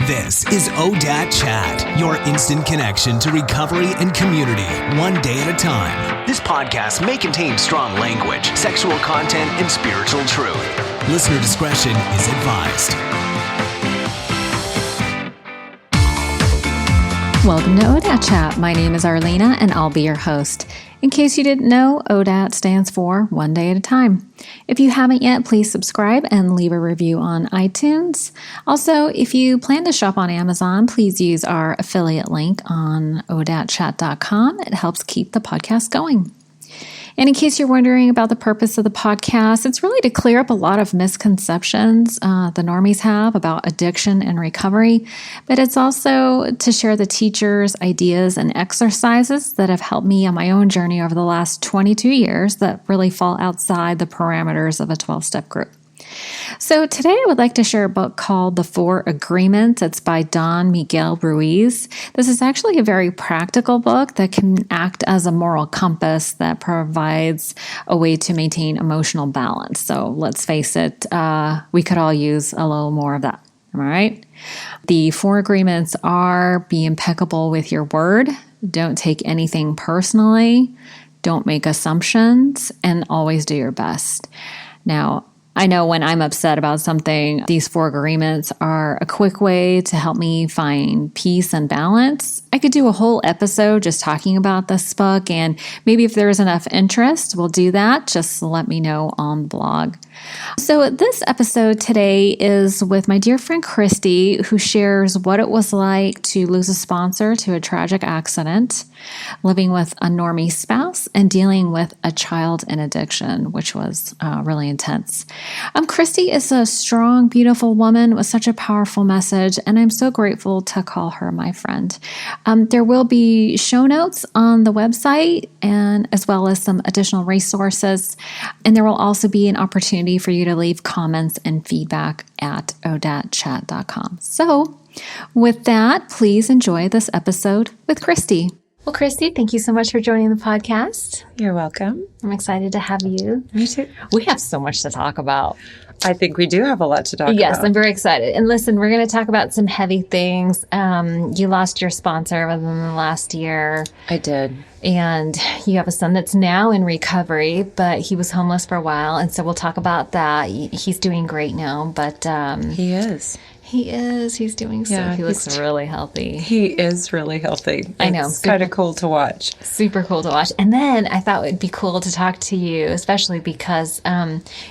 This is ODAT Chat, your instant connection to recovery and community, one day at a time. This podcast may contain strong language, sexual content, and spiritual truth. Listener discretion is advised. Welcome to ODAT Chat. My name is Arlena, and I'll be your host. In case you didn't know, ODAT stands for One Day at a Time. If you haven't yet, please subscribe and leave a review on iTunes. Also, if you plan to shop on Amazon, please use our affiliate link on odatchat.com. It helps keep the podcast going. And in case you're wondering about the purpose of the podcast, it's really to clear up a lot of misconceptions the normies have about addiction and recovery, but it's also to share the teachers' ideas and exercises that have helped me on my own journey over the last 22 years that really fall outside the parameters of a 12-step group. So today I would like to share a book called The 4 Agreements. It's by Don Miguel Ruiz. This is actually a very practical book that can act as a moral compass that provides a way to maintain emotional balance. So let's face it, we could all use a little more of that. Am I right? The 4 agreements are: be impeccable with your word, don't take anything personally, don't make assumptions, and always do your best. Now, I know when I'm upset about something, these 4 agreements are a quick way to help me find peace and balance. I could do a whole episode just talking about this book, and maybe if there's enough interest, we'll do that. Just let me know on the blog. So this episode today is with my dear friend Christi, who shares what it was like to lose a sponsor to a tragic accident, living with a normie spouse, and dealing with a child in addiction, which was really intense. Christi is a strong, beautiful woman with such a powerful message, and I'm so grateful to call her my friend. There will be show notes on the website, and as well as some additional resources, and there will also be an opportunity for you to leave comments and feedback at odatchat.com. So with that, please enjoy this episode with Christi. Well, Christi, thank you so much for joining the podcast. You're welcome. I'm excited to have you. Me too. We have so much to talk about. I think we do have a lot to talk about. Yes, I'm very excited. And listen, we're going to talk about some heavy things. You lost your sponsor within the last year. I did. And you have a son that's now in recovery, but he was homeless for a while. And so we'll talk about that. He's doing great now, but... he is. He is. He's doing so. He looks really healthy. He is really healthy. I know. It's kind of cool to watch. Super cool to watch. And then I thought it would be cool to talk to you, especially because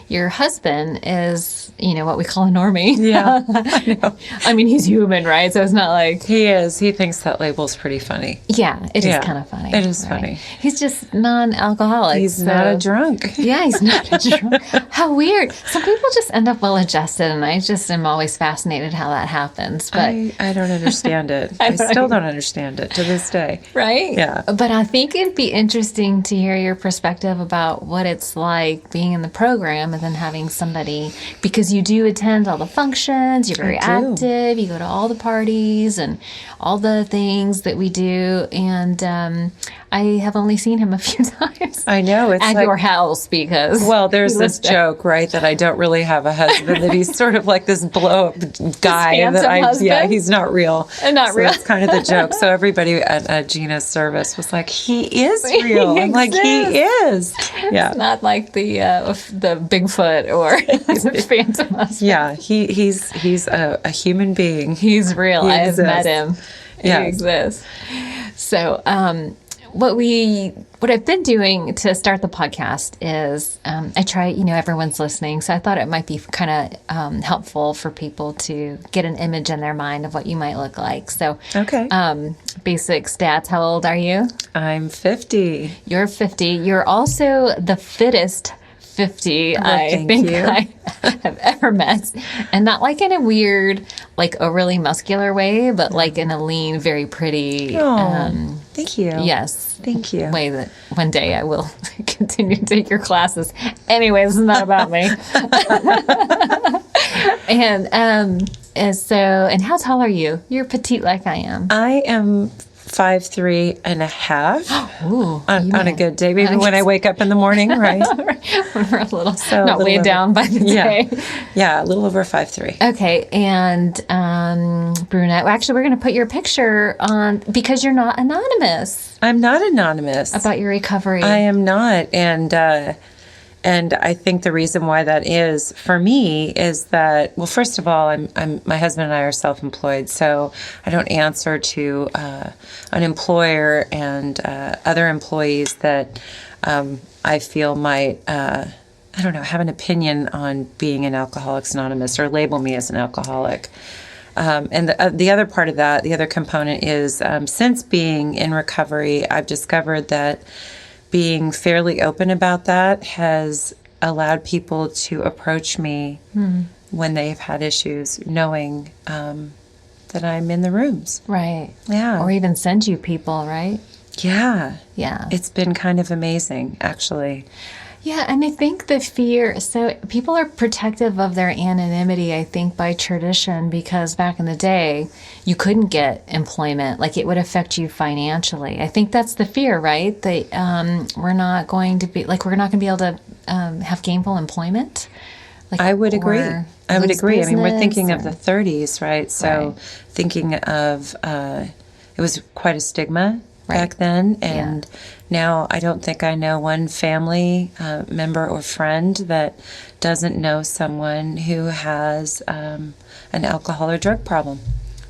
your husband is, what we call a normie. Yeah, I know. I mean, he's human, right? So it's not like... He is. He thinks that label's pretty funny. Yeah, it is kind of funny. It is funny. He's just non-alcoholic. He's not a drunk. Yeah, he's not a drunk. How weird. Some people just end up well-adjusted, and I just am always fascinated how that happens. But I don't understand it. I still don't understand it to this day. Right? Yeah. But I think it'd be interesting to hear your perspective about what it's like being in the program and then having somebody, because you do attend all the functions, you're very active, you go to all the parties and all the things that we do. And I have only seen him a few times. I know. It's at like, your house because... Well, there's this joke, right, that I don't really have a husband, that he's sort of like this blow-up guy. Husband? He's not real. Not real. That's kind of the joke. So everybody at Gina's service was like, he is real. I'm like, he is. Yeah. It's not like the Bigfoot or the phantom husband. Yeah, he's a human being. He's real. I have met him. He exists. So, what I've been doing to start the podcast is I try, everyone's listening, so I thought it might be kind of helpful for people to get an image in their mind of what you might look like. So, basic stats. How old are you? I'm 50. You're 50. You're also the fittest 50 I think I have ever met. And not like in a weird, like overly muscular way, but like in a lean, very pretty. Thank you. Yes. Thank you. Way that one day I will continue to take your classes. Anyway, this is not about me. And how tall are you? You're petite like I am. I am 5'3.5" Ooh, on a good day. Maybe when I wake up in the morning, right? When we're a little So not weighed down by the day. Yeah, a little over 5'3". Okay, and brunette. Well, actually, we're going to put your picture on because you're not anonymous I'm not anonymous. about your recovery. I am not, and I think the reason why that is for me is that, well, first of all, my husband and I are self-employed, so I don't answer to an employer and other employees that I feel might, I don't know, have an opinion on being an Alcoholics Anonymous or label me as an alcoholic. And the other part of that, the other component is since being in recovery, I've discovered that being fairly open about that has allowed people to approach me when they've had issues, knowing that I'm in the rooms. Right. Yeah. Or even send you people, right? Yeah. Yeah. It's been kind of amazing, actually. Yeah, and I think the fear, so people are protective of their anonymity, I think, by tradition, because back in the day, you couldn't get employment. Like, it would affect you financially. I think that's the fear, right? That we're not going to be be able to have gainful employment. Like, I would agree. I mean, we're thinking of the 30s, right? So Right. thinking of, it was quite a stigma back then. And now I don't think I know one family member or friend that doesn't know someone who has an alcohol or drug problem.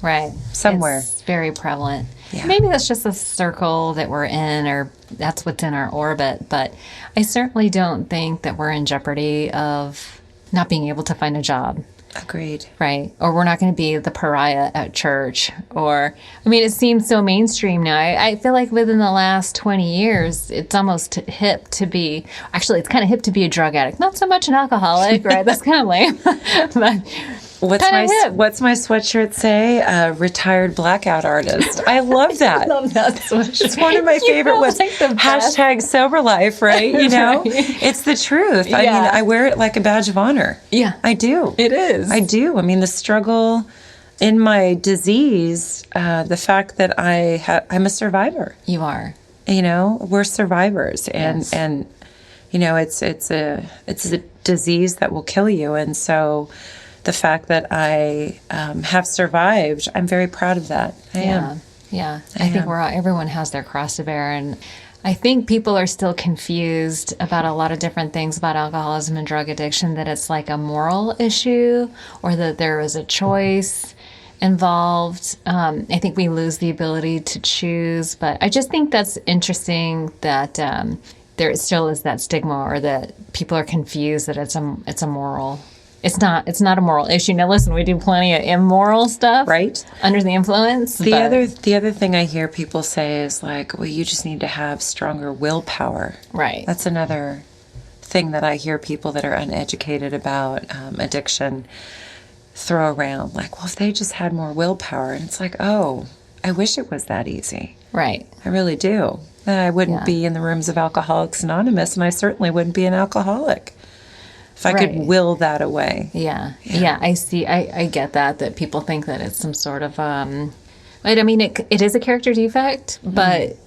Right. Somewhere. It's very prevalent. Yeah. Maybe that's just the circle that we're in, or that's what's in our orbit. But I certainly don't think that we're in jeopardy of not being able to find a job. Agreed. Right. Or we're not going to be the pariah at church. Or, I mean, it seems so mainstream now. I feel like within the last 20 years, it's almost hip to be, actually, it's kind of hip to be a drug addict. Not so much an alcoholic, right? That's kind of lame. But What's my sweatshirt say? Retired blackout artist. I love that. I love that sweatshirt. It's one of my favorite ones. Like Hashtag sober life, right? You know, Right. It's the truth. I Yeah. mean, I wear it like a badge of honor. Yeah. I do. It is. I do. I mean, the struggle in my disease, the fact that I'm a survivor. You are. You know, we're survivors, and Yes. and you know, it's a disease that will kill you, and so the fact that I have survived, I'm very proud of that. I am. Yeah. I think everyone has their cross to bear, and I think people are still confused about a lot of different things about alcoholism and drug addiction, that it's like a moral issue or that there is a choice involved. I think we lose the ability to choose, but I just think that's interesting that there still is that stigma, or that people are confused that it's a moral. It's not a moral issue. Now, listen, we do plenty of immoral stuff, Right. under the influence. The other thing I hear people say is like, well, you just need to have stronger willpower. Right. That's another thing that I hear people that are uneducated about addiction throw around. Like, well, if they just had more willpower. And it's like, oh, I wish it was that easy. Right. I really do. Then I wouldn't Yeah. be in the rooms of Alcoholics Anonymous, and I certainly wouldn't be an alcoholic if I Right. could will that away. Yeah. I see. I get that people think that it's some sort of, right, I mean, it is a character defect, but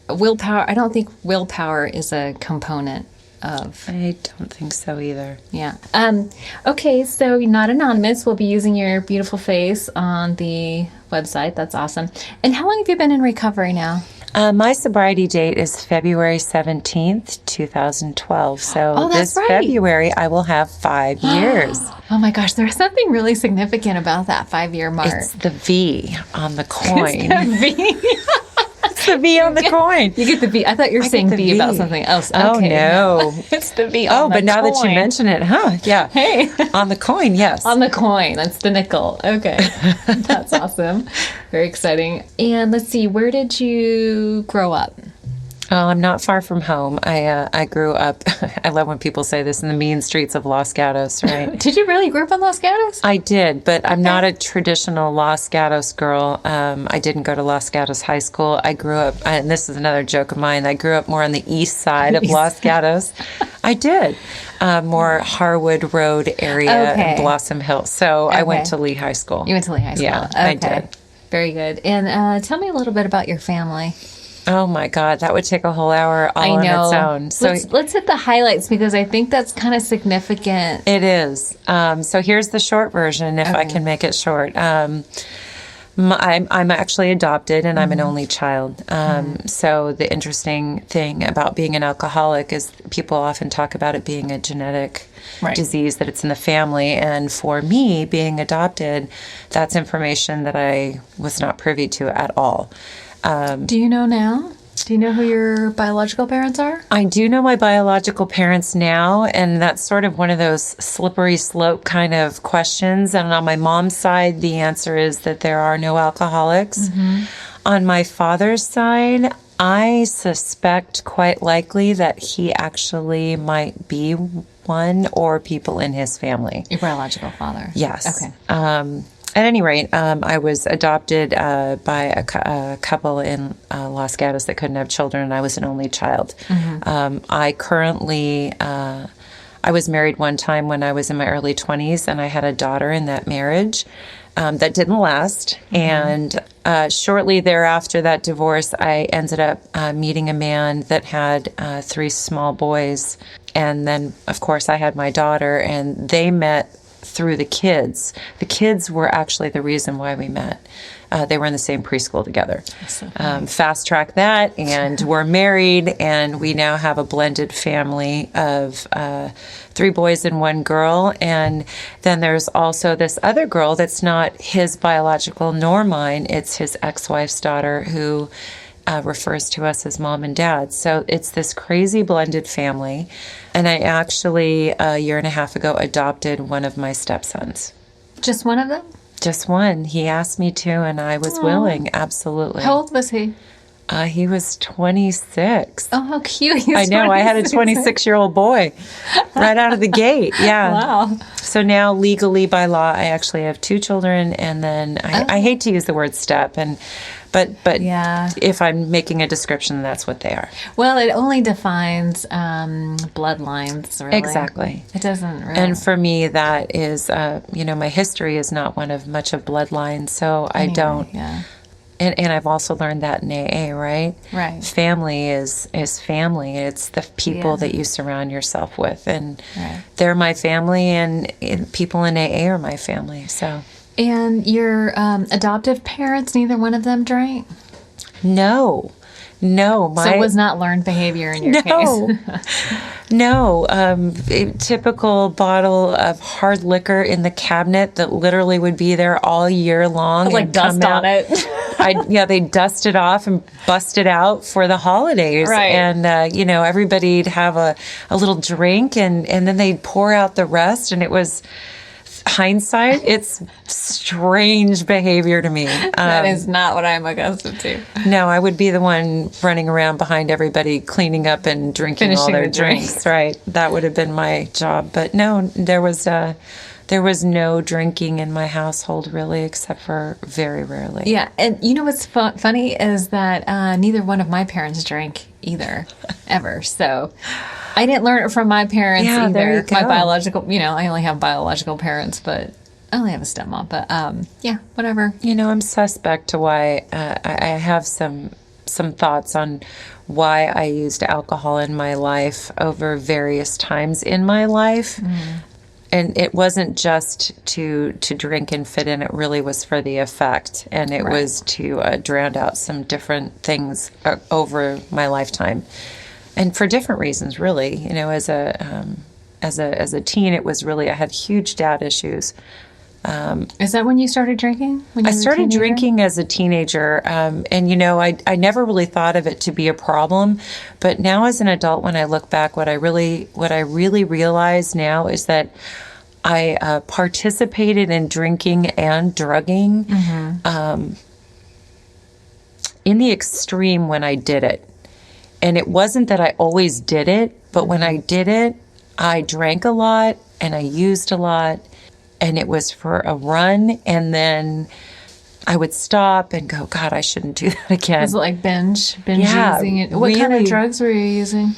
willpower, I don't think willpower is a component of. I don't think so either. Yeah. Okay, so you're not anonymous. We'll be using your beautiful face on the website. That's awesome. And how long have you been in recovery now? My sobriety date is February 17th, 2012. So Oh, that's this right. February, I will have 5 years. Oh my gosh, there's something really significant about that 5-year mark. It's the V on the coin. V. It's the V on the coin. You get the V. I thought you were saying the V about V. something else. Oh, Okay. no. It's the V Oh, on the but now that you coin. mention it, huh? Yeah. Hey. On the coin, yes. On the coin. That's the nickel. Okay. That's awesome. Very exciting. And let's see, where did you grow up? Well, I'm not far from home. I grew up, I love when people say this, in the mean streets of Los Gatos, right? Did you really grow up in Los Gatos? I did, but I'm not a traditional Los Gatos girl. I didn't go to Los Gatos High School. I grew up, and this is another joke of mine, I grew up more on the east side of Los Gatos. I did. More Harwood Road area Okay. and Blossom Hill. So I went Okay. to Lee High School. You went to Lee High School. Yeah, Okay. I did. Very good. And tell me a little bit about your family. Oh my God, that would take a whole hour all on its own. So let's hit the highlights because I think that's kind of significant. It is. So here's the short version, if I can make it short. I'm actually adopted, and I'm an only child. So the interesting thing about being an alcoholic is people often talk about it being a genetic disease, that it's in the family. And for me, being adopted, that's information that I was not privy to at all. Do you know now? Do you know who your biological parents are? I do know my biological parents now, and that's sort of one of those slippery slope kind of questions. And on my mom's side, the answer is that there are no alcoholics. On my father's side, I suspect quite likely that he actually might be one or people in his family. Your biological father? Yes. Okay. At any rate, I was adopted by a couple in Los Gatos that couldn't have children, and I was an only child. I currently, I was married one time when I was in my early 20s, and I had a daughter in that marriage that didn't last. And shortly thereafter that divorce, I ended up meeting a man that had 3 small boys. And then, of course, I had my daughter, and they met through the kids. The kids were actually the reason why we met. They were in the same preschool together. Fast track that, and we're married, and we now have a blended family of 3 boys and 1 girl. And then there's also this other girl that's not his biological nor mine. It's his ex-wife's daughter who refers to us as mom and dad. So it's this crazy blended family. And I actually, a year and a half ago, adopted one of my stepsons. Just one of them? Just one. He asked me to, and I was willing. Absolutely. How old was he? He was 26. Oh, how cute. I know. I had a 26-year-old boy right out of the gate. Yeah. Wow. So now, legally, by law, I actually have 2 children, and then I hate to use the word step, but yeah. If I'm making a description, that's what they are. Well, it only defines bloodlines, really. Exactly. It doesn't really. And for me, that is, my history is not one of much of bloodline, so I don't. Yeah. And I've also learned that in AA, right? Right. Family is family. It's the people that you surround yourself with. And they're my family, and people in AA are my family. So. And your adoptive parents, neither one of them drank? No. So it was not learned behavior in your case? No. A typical bottle of hard liquor in the cabinet that literally would be there all year long. Like dust on it. They dust it off and bust it out for the holidays. Right. And, everybody'd have a little drink, and then they'd pour out the rest, and it was... hindsight, it's strange behavior to me. That is not what I'm accustomed to. No, I would be the one running around behind everybody, cleaning up and drinking Finishing all their the drinks. Right, that would have been my job. But no, there was no drinking in my household, really, except for very rarely. Yeah, and you know what's funny is that neither one of my parents drank either, ever. So I didn't learn it from my parents either. There you go. My biological, I only have biological parents, but I only have a stepmom. But whatever. I'm suspect to why I have some thoughts on why I used alcohol in my life over various times in my life. And it wasn't just to drink and fit in. It really was for the effect. And it was to drown out some different things over my lifetime. And for different reasons, really. As a teen, it was really, I had huge dad issues. Is that when you started drinking? I started drinking as a teenager, and I never really thought of it to be a problem. But now, as an adult, when I look back, what I really realize now is that I participated in drinking and drugging in the extreme when I did it. And it wasn't that I always did it, but when I did it, I drank a lot and I used a lot. And it was for a run, and then I would stop and go, God, I shouldn't do that again. Was it like binge using it? What kind of drugs were you using?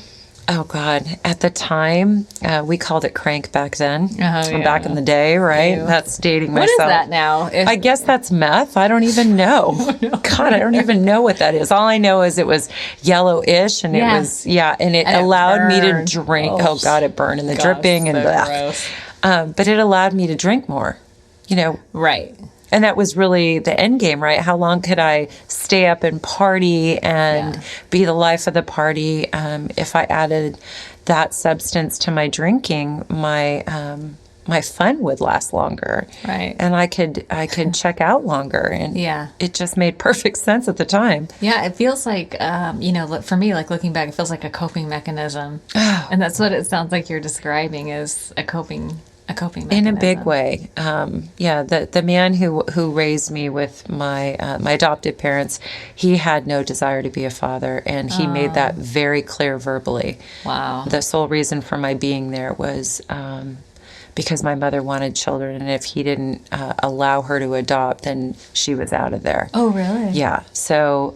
Oh, God. At the time, we called it crank back then. yeah. Back in the day, right? Ew. That's dating What myself. is that now? I guess that's meth. I don't even know. God, I don't even know what that is. All I know is it was yellowish and it was, and it allowed me to drink. Oh, God, it burned and the dripping and but it allowed me to drink more, Right. And that was really the end game, right? How long could I stay up and party and be the life of the party? If I added that substance to my drinking, my fun would last longer, right? And I could check out longer, and it just made perfect sense at the time. Yeah, it feels like for me, like looking back, it feels like a coping mechanism, and that's what it sounds like you're describing is a coping mechanism. In a big way. The man who raised me with my adopted parents, he had no desire to be a father, and he made that very clear verbally. Wow. The sole reason for my being there was because my mother wanted children, and if he didn't allow her to adopt, then she was out of there. Oh, really? Yeah. So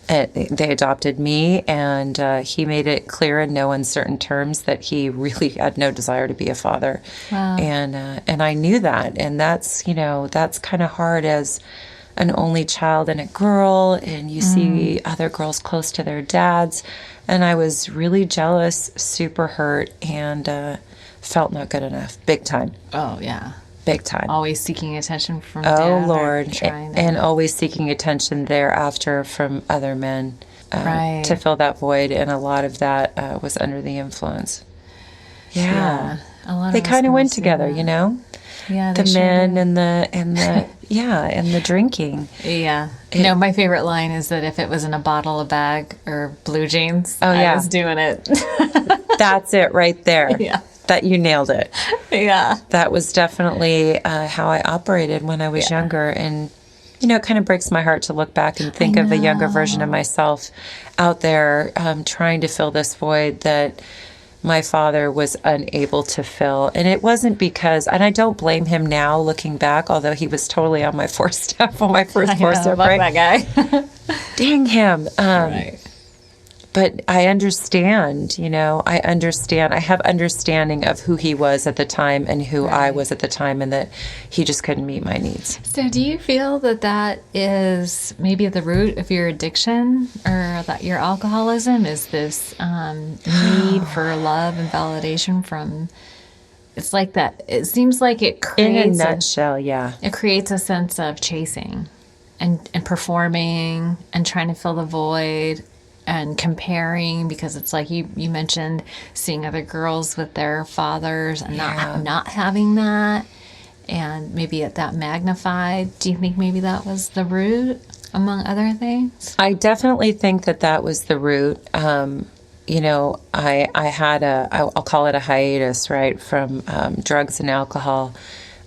they adopted me, and he made it clear in no uncertain terms that he really had no desire to be a father. Wow. And I knew that, and that's kind of hard as an only child and a girl, and you see other girls close to their dads, and I was really jealous, super hurt, and felt not good enough, big time. Oh, yeah. Big time. Always seeking attention from dad. Oh, Lord. And always seeking attention thereafter from other men to fill that void. And a lot of that was under the influence. Yeah. A lot they kind of went together, Yeah, the men and the drinking. Yeah. My favorite line is that if it was in a bottle, a bag, or blue jeans, I was doing it. That's it right there. Yeah. That you nailed it. Yeah. That was definitely how I operated when I was younger. And, it kind of breaks my heart to look back and think of a younger version of myself out there trying to fill this void that my father was unable to fill. And it wasn't because, and I don't blame him now looking back, although he was totally on my first four-step, right? That guy. Dang him. Right. But I understand, I have understanding of who he was at the time and who I was at the time, and that he just couldn't meet my needs. So do you feel that is maybe at the root of your addiction, or that your alcoholism is this need for love and validation from, it's like that, it seems like it creates in a nutshell, it creates a sense of chasing and performing and trying to fill the void and comparing, because it's like you mentioned seeing other girls with their fathers and not having that, and maybe that magnified. Do you think maybe that was the root, among other things? I definitely think that was the root. I had I'll call it a hiatus, right, from drugs and alcohol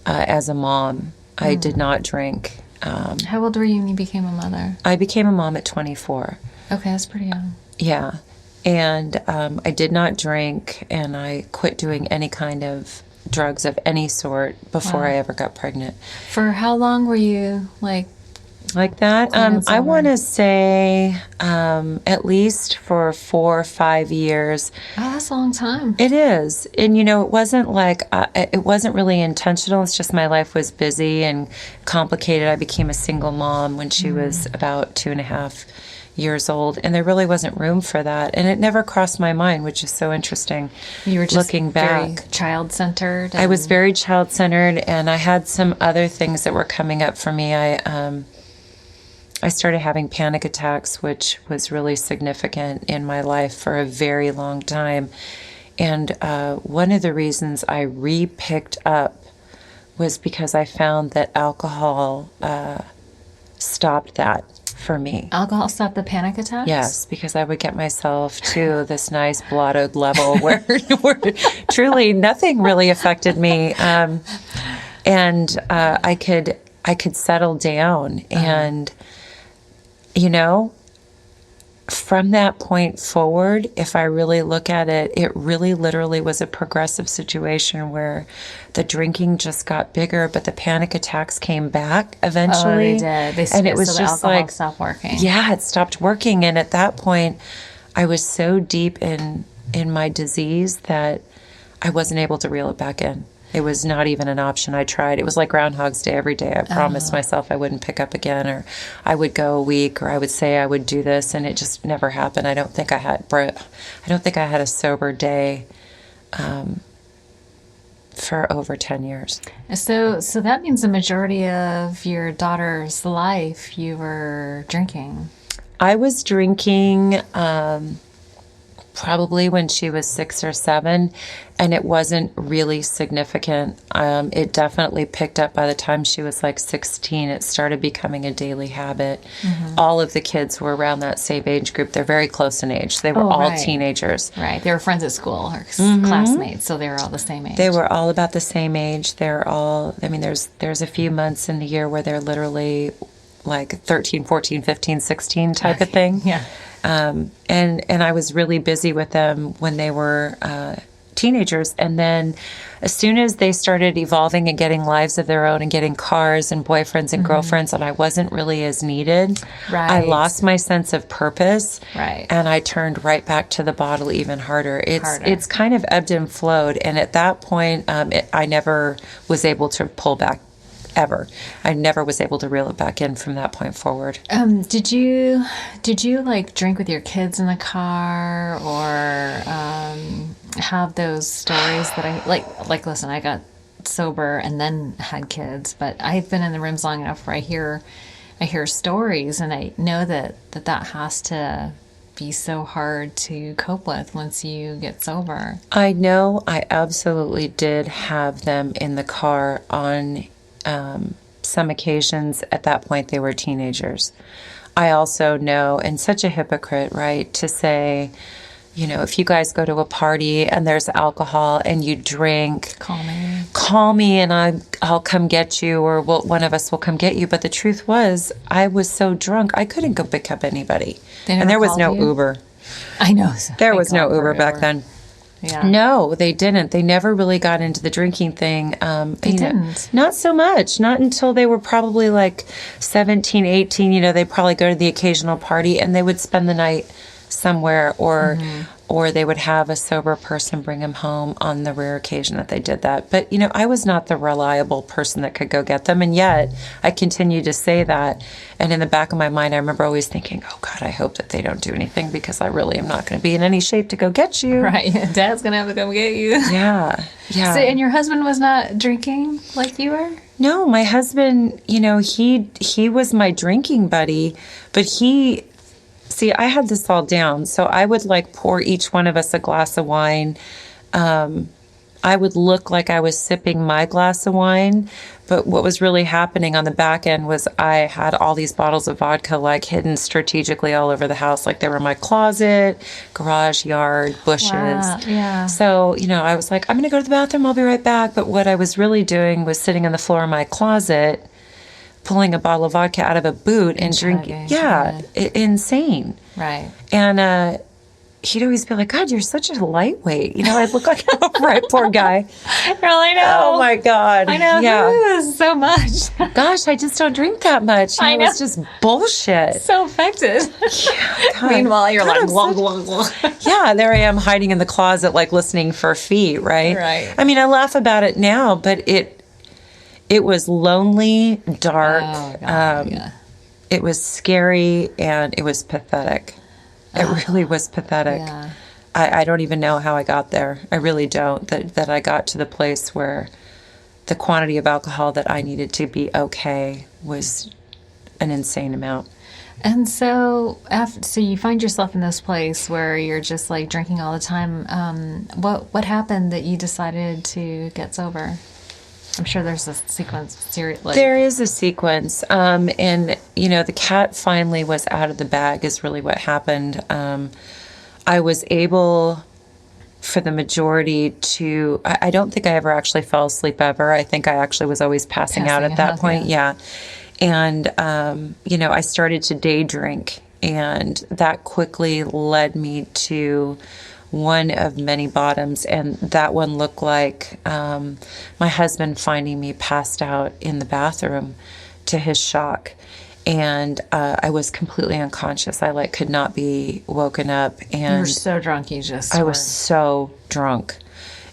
as a mom. I did not drink. How old were you when you became a mother? I became a mom at 24. Okay, that's pretty young. Yeah. And I did not drink, and I quit doing any kind of drugs of any sort before I ever got pregnant. For how long were you like that? I want to say at least for 4 or 5 years. Oh, that's a long time. It is. And, it wasn't like, it wasn't really intentional. It's just my life was busy and complicated. I became a single mom when she was about 2.5 years old, and there really wasn't room for that, and it never crossed my mind, which is so interesting. You were just looking back, very child-centered. I was very child-centered, and I had some other things that were coming up for me. I started having panic attacks, which was really significant in my life for a very long time, and one of the reasons I re-picked up was because I found that alcohol stopped that for me. Alcohol stopped the panic attacks? Yes, because I would get myself to this nice blottoed level where truly nothing really affected me, and I could settle down, and from that point forward, if I really look at it, it really literally was a progressive situation where the drinking just got bigger, but the panic attacks came back eventually. Oh, they did. And it was so just the alcohol like, stopped working. Yeah, it stopped working. And at that point, I was so deep in my disease that I wasn't able to reel it back in. It was not even an option. I tried. It was like Groundhog's Day every day. I promised myself I wouldn't pick up again, or I would go a week, or I would say I would do this, and it just never happened. I don't think I had a sober day for over 10 years. So that means the majority of your daughter's life you were drinking. I was drinking probably when she was 6 or 7, and it wasn't really significant. It definitely picked up by the time she was like 16. It started becoming a daily habit. Mm-hmm. All of the kids were around that same age group. They're very close in age. They were all teenagers. Right. They were friends at school or classmates, so they were all the same age. They were all about the same age. They're all, I mean, there's a few months in the year where they're literally like 13, 14, 15, 16 type of thing. Yeah. And I was really busy with them when they were teenagers. And then as soon as they started evolving and getting lives of their own and getting cars and boyfriends and girlfriends, and I wasn't really as needed, I lost my sense of purpose. Right. And I turned right back to the bottle even harder. It's kind of ebbed and flowed. And at that point, I never was able to pull back. Ever. I never was able to reel it back in from that point forward. Did you like drink with your kids in the car, or have those stories that I like? Listen, I got sober and then had kids, but I've been in the rooms long enough where I hear stories, and I know that has to be so hard to cope with once you get sober. I know I absolutely did have them in the car on some occasions. At that point, they were teenagers. I also know, and such a hypocrite, right, to say, you know, if you guys go to a party and there's alcohol and you drink, call me and I'll come get you, or one of us will come get you. But the truth was, I was so drunk, I couldn't go pick up anybody. And there was no Uber. I know. There was no Uber back then. Yeah. No, they didn't. They never really got into the drinking thing. They didn't. Not so much. Not until they were probably like 17, 18. You know, they'd probably go to the occasional party and they would spend the night somewhere, or they would have a sober person bring them home on the rare occasion that they did that. But, you know, I was not the reliable person that could go get them. And yet I continue to say that. And in the back of my mind, I remember always thinking, oh, God, I hope that they don't do anything, because I really am not going to be in any shape to go get you. Right. Dad's going to have to come get you. Yeah. Yeah. So, and your husband was not drinking like you were? No, my husband, you know, he was my drinking buddy, but see, I had this all down. So I would like pour each one of us a glass of wine. I would look like I was sipping my glass of wine, but what was really happening on the back end was I had all these bottles of vodka like hidden strategically all over the house. Like they were in my closet, garage, yard, bushes. Wow, yeah. So, you know, I was like, I'm going to go to the bathroom. I'll be right back. But what I was really doing was sitting on the floor of my closet, pulling a bottle of vodka out of a boot and drinking. Yeah, insane. Right. And he'd always be like, God, you're such a lightweight. You know, I'd look like a right poor guy. I know. Oh, my God. I know. Yeah. So much. Gosh, I just don't drink that much. You know, it's just bullshit. So affected. Yeah, God. Meanwhile, you're God, like, glug, glug, glug. Yeah, there I am hiding in the closet, like listening for feet, right? Right. I mean, I laugh about it now, but it was lonely, dark. Oh, God, yeah. It was scary, and it was pathetic. It really was pathetic. Yeah. I don't even know how I got there. I really don't. That I got to the place where the quantity of alcohol that I needed to be okay was an insane amount. And so, so you find yourself in this place where you're just like drinking all the time. What happened that you decided to get sober? I'm sure there's a sequence. There is a sequence. And, you know, the cat finally was out of the bag is really what happened. I was able, for the majority, to... I don't think I ever actually fell asleep ever. I think I actually was always passing out at that point. Yeah. And, you know, I started to day drink. And that quickly led me to one of many bottoms, and that one looked like my husband finding me passed out in the bathroom, to his shock. and I was completely unconscious. I could not be woken up, and You were so drunk, you just I was so drunk.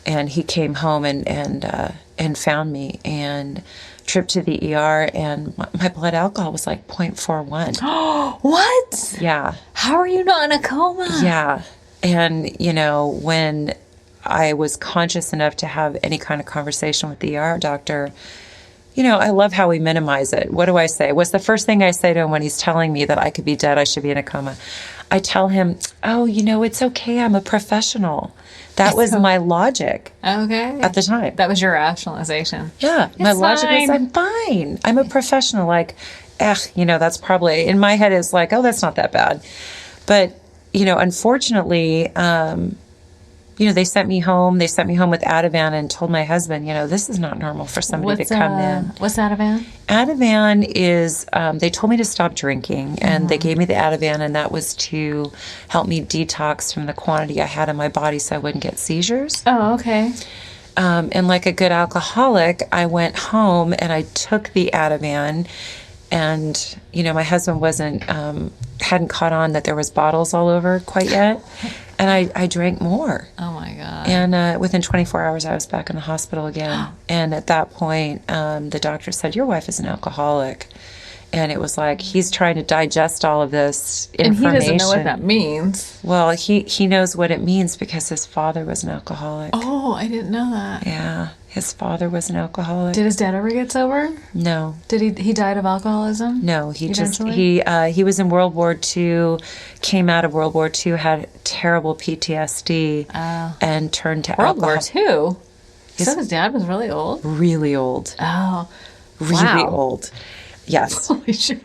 And he came home and found me and tripped to the ER, and my blood alcohol was 0.41. What? Yeah. How are you not in a coma? Yeah. And, when I was conscious enough to have any kind of conversation with the ER doctor, I love how we minimize it. What do I say? What's the first thing I say to him when he's telling me that I could be dead, I should be in a coma? I tell him, it's okay. I'm a professional. That was my logic. Okay. At the time. That was your rationalization. Yeah. My logic is, I'm fine. I'm a professional. That's probably, in my head, is that's not that bad. But, unfortunately, they sent me home. They sent me home with Ativan and told my husband, this is not normal for somebody to come in. What's Ativan? Ativan is, they told me to stop drinking, and they gave me the Ativan, and that was to help me detox from the quantity I had in my body so I wouldn't get seizures. Oh, okay. And like a good alcoholic, I went home and I took the Ativan, and, my husband hadn't caught on that there was bottles all over quite yet. And I drank more. Oh, my God. And within 24 hours, I was back in the hospital again. And at that point, the doctor said, your wife is an alcoholic. And it was he's trying to digest all of this information. And he doesn't know what that means. Well, he knows what it means because his father was an alcoholic. Oh, I didn't know that. Yeah, his father was an alcoholic. Did his dad ever get sober? No. Did he died of alcoholism? No, he eventually? he was in World War II, came out of World War II, had terrible PTSD, and turned to World alcohol. War II? So his dad was really old? Really old. Oh, really old. Yes. Holy shit.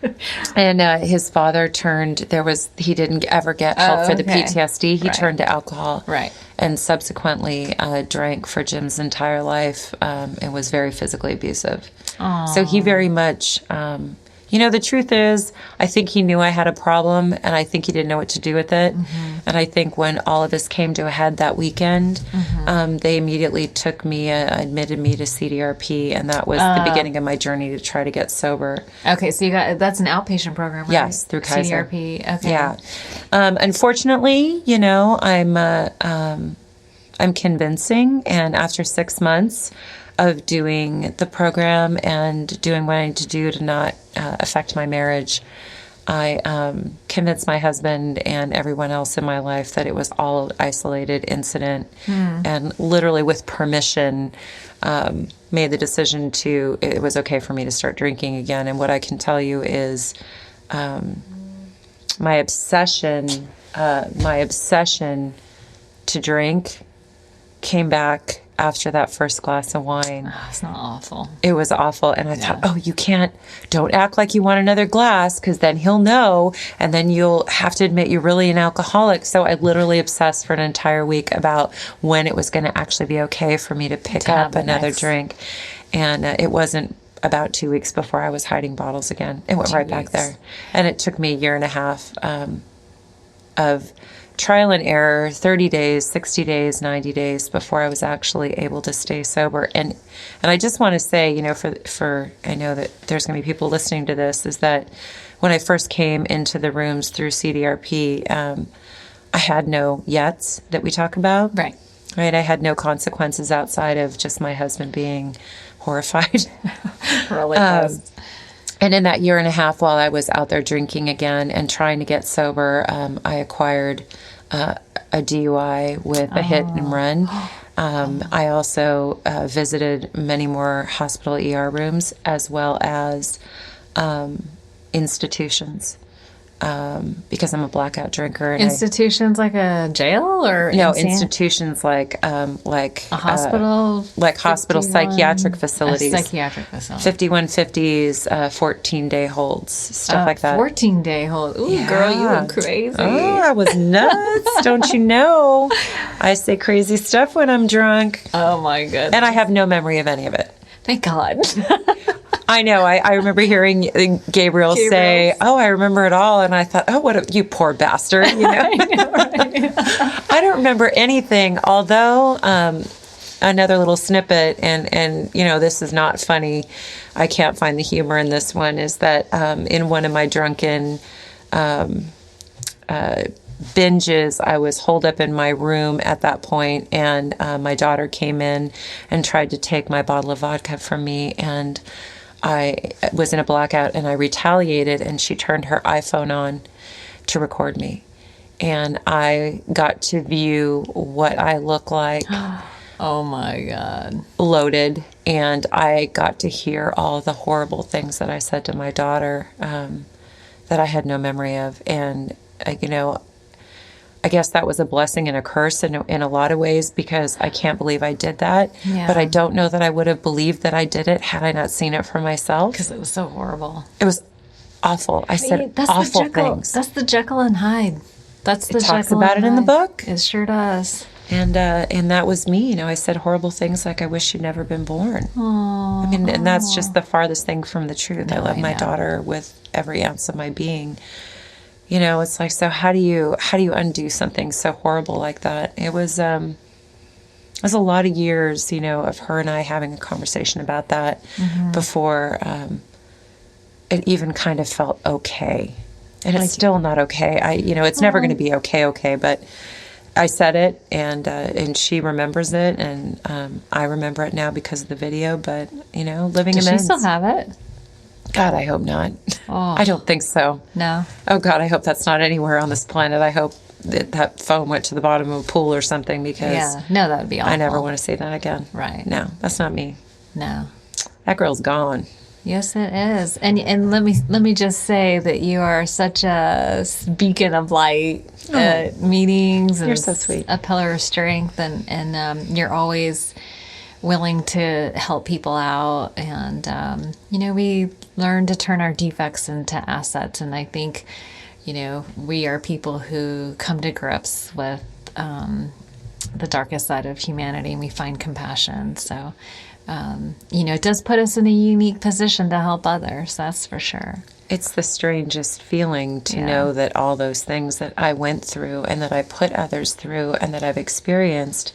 And his father he didn't ever get help for the PTSD. He turned to alcohol. Right. And subsequently drank for Jim's entire life and was very physically abusive. Aww. So he very much, the truth is, I think he knew I had a problem, and I think he didn't know what to do with it. Mm-hmm. And I think when all of this came to a head that weekend, they immediately took me, admitted me to CDRP, and that was the beginning of my journey to try to get sober. Okay, so that's an outpatient program, right? Yes, through Kaiser. CDRP, okay. Yeah. Unfortunately, I'm convincing, and after 6 months of doing the program and doing what I need to do to not affect my marriage, I convinced my husband and everyone else in my life that it was all an isolated incident, and literally with permission made the decision it was okay for me to start drinking again. And what I can tell you is my obsession to drink came back after that first glass of wine. Oh, it's not awful. It was awful. And I thought, don't act like you want another glass, because then he'll know, and then you'll have to admit you're really an alcoholic. So I literally obsessed for an entire week about when it was going to actually be okay for me to pick up another drink. And it wasn't about 2 weeks before I was hiding bottles again. It went right back there. And it took me a year and a half of trial and error, 30 days, 60 days, 90 days before I was actually able to stay sober. And I just want to say, for I know that there's going to be people listening to this, is that when I first came into the rooms through CDRP, I had no yets that we talk about. Right. I had no consequences outside of just my husband being horrified. Really close. And in that year and a half while I was out there drinking again and trying to get sober, I acquired a DUI with a hit and run. I also visited many more hospital ER rooms, as well as institutions, because I'm a blackout drinker. And institutions like a jail or institutions like a hospital, like hospital psychiatric facilities, 5150s, 14-day holds, stuff like that. 14-day hold. Ooh, girl, you were crazy. Oh, I was nuts. Don't you know? I say crazy stuff when I'm drunk. Oh my goodness. And I have no memory of any of it. Thank God. I know. I remember hearing Gabriel say, "Oh, I remember it all," and I thought, "Oh, you poor bastard!" I know, right? I don't remember anything. Although another little snippet, and this is not funny. I can't find the humor in this one. Is that in one of my drunken binges, I was holed up in my room at that point, and my daughter came in and tried to take my bottle of vodka from me, and I was in a blackout, and I retaliated, and she turned her iPhone on to record me, and I got to view what I look like. Oh my God. Loaded, and I got to hear all the horrible things that I said to my daughter that I had no memory of, and I guess that was a blessing and a curse in a lot of ways, because I can't believe I did that. Yeah. But I don't know that I would have believed that I did it had I not seen it for myself. Because it was so horrible. It was awful. I said awful things. That's the Jekyll and Hyde. That's the It talks Jekyll about and it in the Hyde. book. It sure does. And that was me. I said horrible things like, I wish you'd never been born. Aww. I mean, and that's just the farthest thing from the truth. No, I love my daughter with every ounce of my being. It's like, so how do you undo something so horrible like that? It was a lot of years, of her and I having a conversation about that before it even kind of felt okay. And it's still not okay. It's never going to be okay, but I said it, and she remembers it, and I remember it now because of the video, but, living Does amends. she still have it? God, I hope not. Oh. I don't think so. No. Oh, God, I hope that's not anywhere on this planet. I hope that phone went to the bottom of a pool or something, because no, that would be awful. I never want to see that again. Right. No, that's not me. No. That girl's gone. Yes, it is. And let me just say that you are such a beacon of light at meetings, and You're so sweet. A pillar of strength, and you're always willing to help people out, and we learn to turn our defects into assets, and I think we are people who come to grips with the darkest side of humanity, and we find compassion. So it does put us in a unique position to help others, that's for sure. It's the strangest feeling to know that all those things that I went through and that I put others through and that I've experienced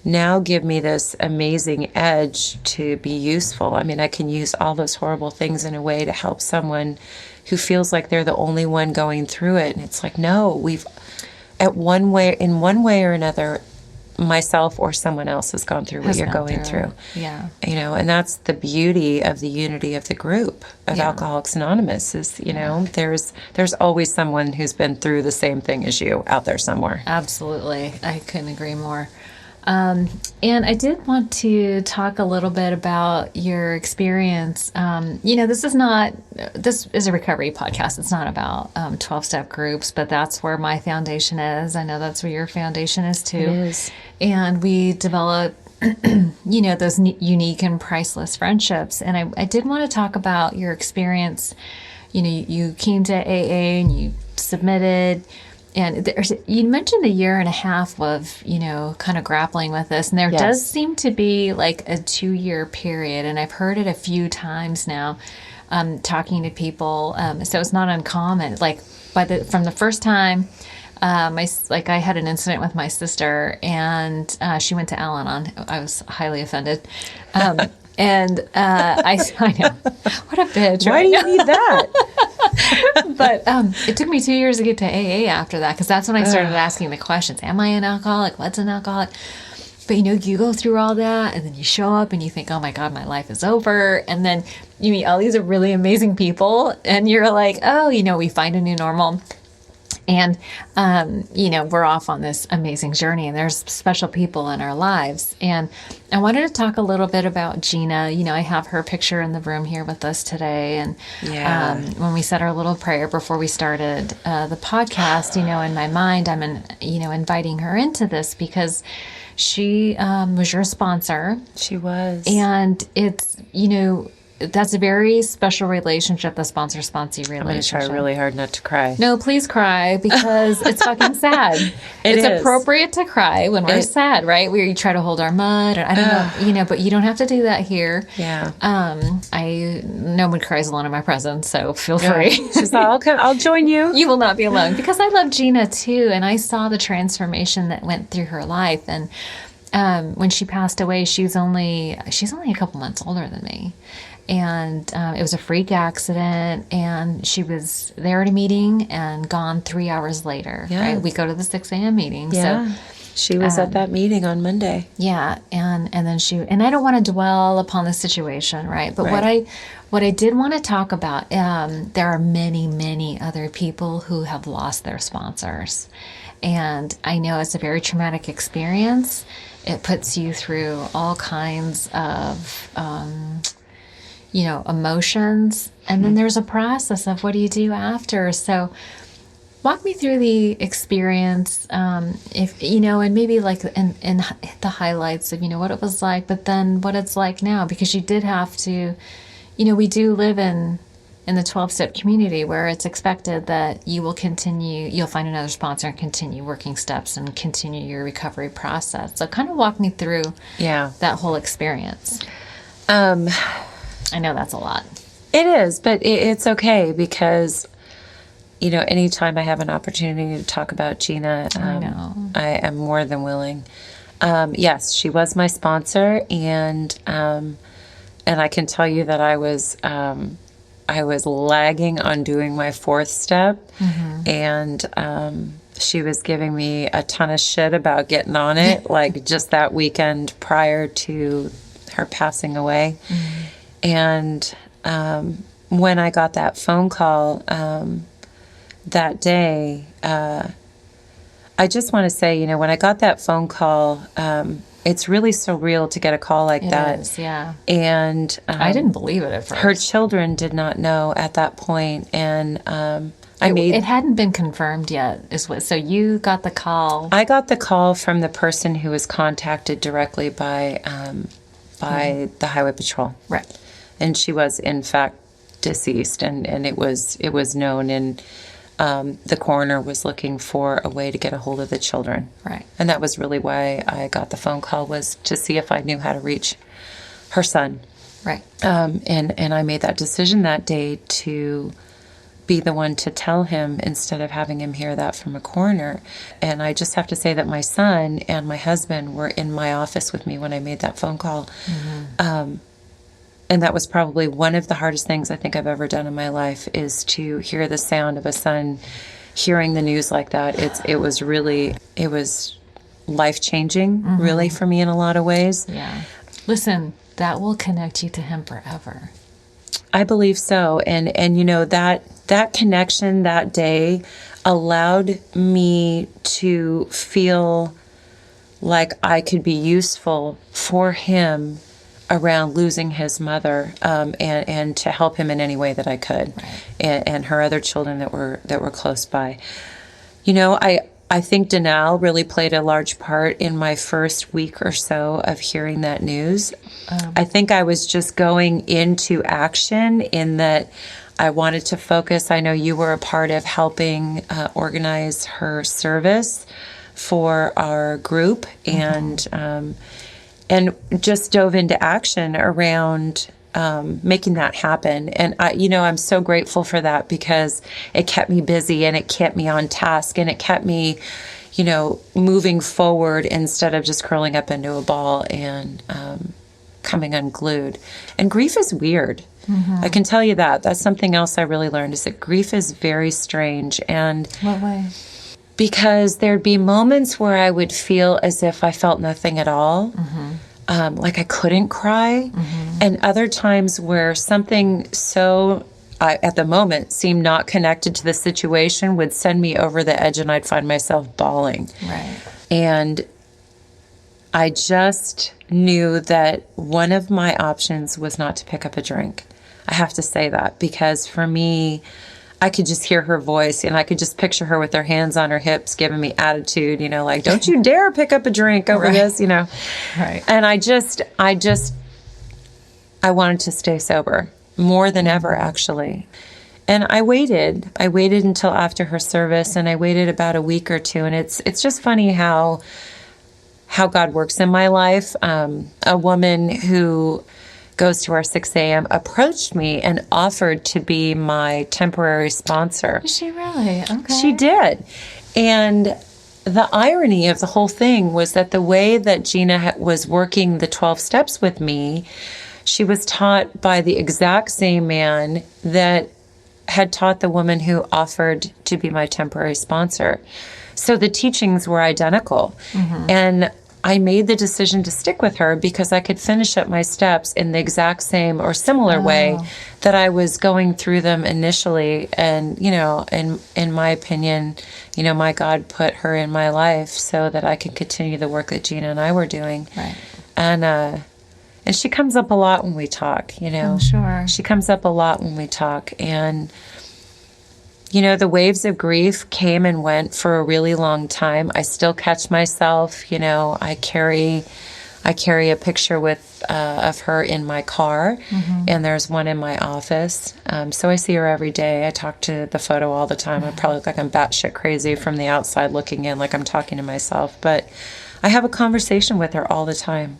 now give me this amazing edge to be useful. I mean, I can use all those horrible things in a way to help someone who feels like they're the only one going through it. And it's like, no, in one way or another, myself or someone else has gone through what you're going through. Yeah. And that's the beauty of the unity of the group of Alcoholics Anonymous is, there's always someone who's been through the same thing as you out there somewhere. Absolutely. I couldn't agree more. And I did want to talk a little bit about your experience. This is a recovery podcast. It's not about 12-step groups, but that's where my foundation is. I know that's where your foundation is too. It is. And we develop, those unique and priceless friendships. And I did want to talk about your experience. You came to AA and you submitted. And you mentioned a year and a half of, kind of grappling with this. And there does seem to be like a 2-year period. And I've heard it a few times now, talking to people. So it's not uncommon. Like from the first time, I had an incident with my sister, and she went to Al-Anon. I was highly offended. And I know, what a bitch. Why do you need that? But it took me 2 years to get to AA after that, because that's when I started asking the questions. Am I an alcoholic? What's an alcoholic? But, you go through all that, and then you show up and you think, oh my God, my life is over. And then you meet all these really amazing people, and you're like, oh, we find a new normal. And, we're off on this amazing journey, and there's special people in our lives. And I wanted to talk a little bit about Gina. I have her picture in the room here with us today. And when we said our little prayer before we started the podcast, in my mind, I'm, inviting her into this because she was your sponsor. She was. And it's, that's a very special relationship, the sponsor-sponsee relationship. I'm going to try really hard not to cry. No, please cry, because it's fucking sad. It's appropriate to cry when we're sad, right? Where you try to hold our mud, or I don't know, but you don't have to do that here. Yeah. No one cries alone in my presence, so feel free. She's like, I'll join you. You will not be alone, because I love Gina too, and I saw the transformation that went through her life, and when she passed away, she's only a couple months older than me. And it was a freak accident, and she was there at a meeting and gone 3 hours later. Yeah. Right? We go to the 6 a.m. meeting. Yeah. So she was at that meeting on Monday. yeah, and then and I don't want to dwell upon the situation, right? But Right. what I did want to talk about, there are many other people who have lost their sponsors, and I know it's a very traumatic experience. It puts you through all kinds of emotions, and then there's a process of what do you do after. So walk me through the experience, if and maybe like in the highlights of what it was like, but then what it's like now, because you did have to, we do live in the 12-step community where it's expected that you'll find another sponsor and continue working steps and continue your recovery process. So kind of walk me through that whole experience. I know that's a lot. It is, but it's okay because, anytime I have an opportunity to talk about Gina, I know. I am more than willing. Yes, she was my sponsor, and I can tell you that I was lagging on doing my 4th step, and she was giving me a ton of shit about getting on it, like just that weekend prior to her passing away. And when I got that phone call that day, I just want to say, when I got that phone call, it's really surreal to get a call like that. It is, yeah. And I didn't believe it at first. Her children did not know at that point, and it hadn't been confirmed yet. So you got the call. I got the call from the person who was contacted directly by the Highway Patrol. Right. And she was, in fact, deceased, and it was known, and the coroner was looking for a way to get a hold of the children. Right. And that was really why I got the phone call, was to see if I knew how to reach her son. Right. And I made that decision that day to be the one to tell him instead of having him hear that from a coroner. And I just have to say that my son and my husband were in my office with me when I made that phone call. And that was probably one of the hardest things I think I've ever done in my life, is to hear the sound of a son hearing the news like that. It was life-changing, really, for me in a lot of ways. Yeah. Listen, that will connect you to him forever. I believe so. And that connection that day allowed me to feel like I could be useful for him around losing his mother, and to help him in any way that I could, right. and her other children that were close by. I think denial really played a large part in my first week or so of hearing that news. I think I was just going into action in that I wanted to focus. I know you were a part of helping organize her service for our group, and just dove into action around making that happen. And I'm so grateful for that, because it kept me busy and it kept me on task and it kept me, moving forward instead of just curling up into a ball and coming unglued. And grief is weird. I can tell you that. That's something else I really learned, is that grief is very strange. And what way? Because there'd be moments where I would feel as if I felt nothing at all, like I couldn't cry, and other times where something at the moment seemed not connected to the situation would send me over the edge, and I'd find myself bawling. Right. And I just knew that one of my options was not to pick up a drink. I have to say that, because for me, I could just hear her voice, and I could just picture her with her hands on her hips giving me attitude, like, don't you dare pick up a drink over this, Right. And I wanted to stay sober more than ever, actually. And I waited until after her service, and I waited about a week or two. And it's just funny how God works in my life. A woman who goes to our 6 a.m. approached me and offered to be my temporary sponsor. Is she really? Okay. She did. And the irony of the whole thing was that the way that Gina was working the 12 steps with me, she was taught by the exact same man that had taught the woman who offered to be my temporary sponsor. So the teachings were identical. And I made the decision to stick with her because I could finish up my steps in the exact same or similar way that I was going through them initially. And, you know, in my opinion, you know, my God put her in my life so that I could continue the work that Gina and I were doing. Right. And she comes up a lot when we talk, you know. I'm sure. She comes up a lot when we talk. And, you know, the waves of grief came and went for a really long time. I still catch myself, you know. I carry a picture of her in my car, and there's one in my office. So I see her every day. I talk to the photo all the time. I probably look like I'm batshit crazy from the outside looking in, like I'm talking to myself. But I have a conversation with her all the time.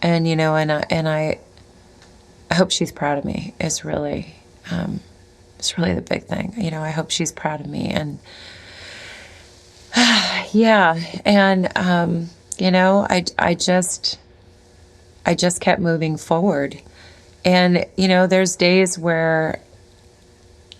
And, you know, and I hope she's proud of me. It's really the big thing. You know, I hope she's proud of me. And yeah. And, you know, I just kept moving forward. And, you know, there's days where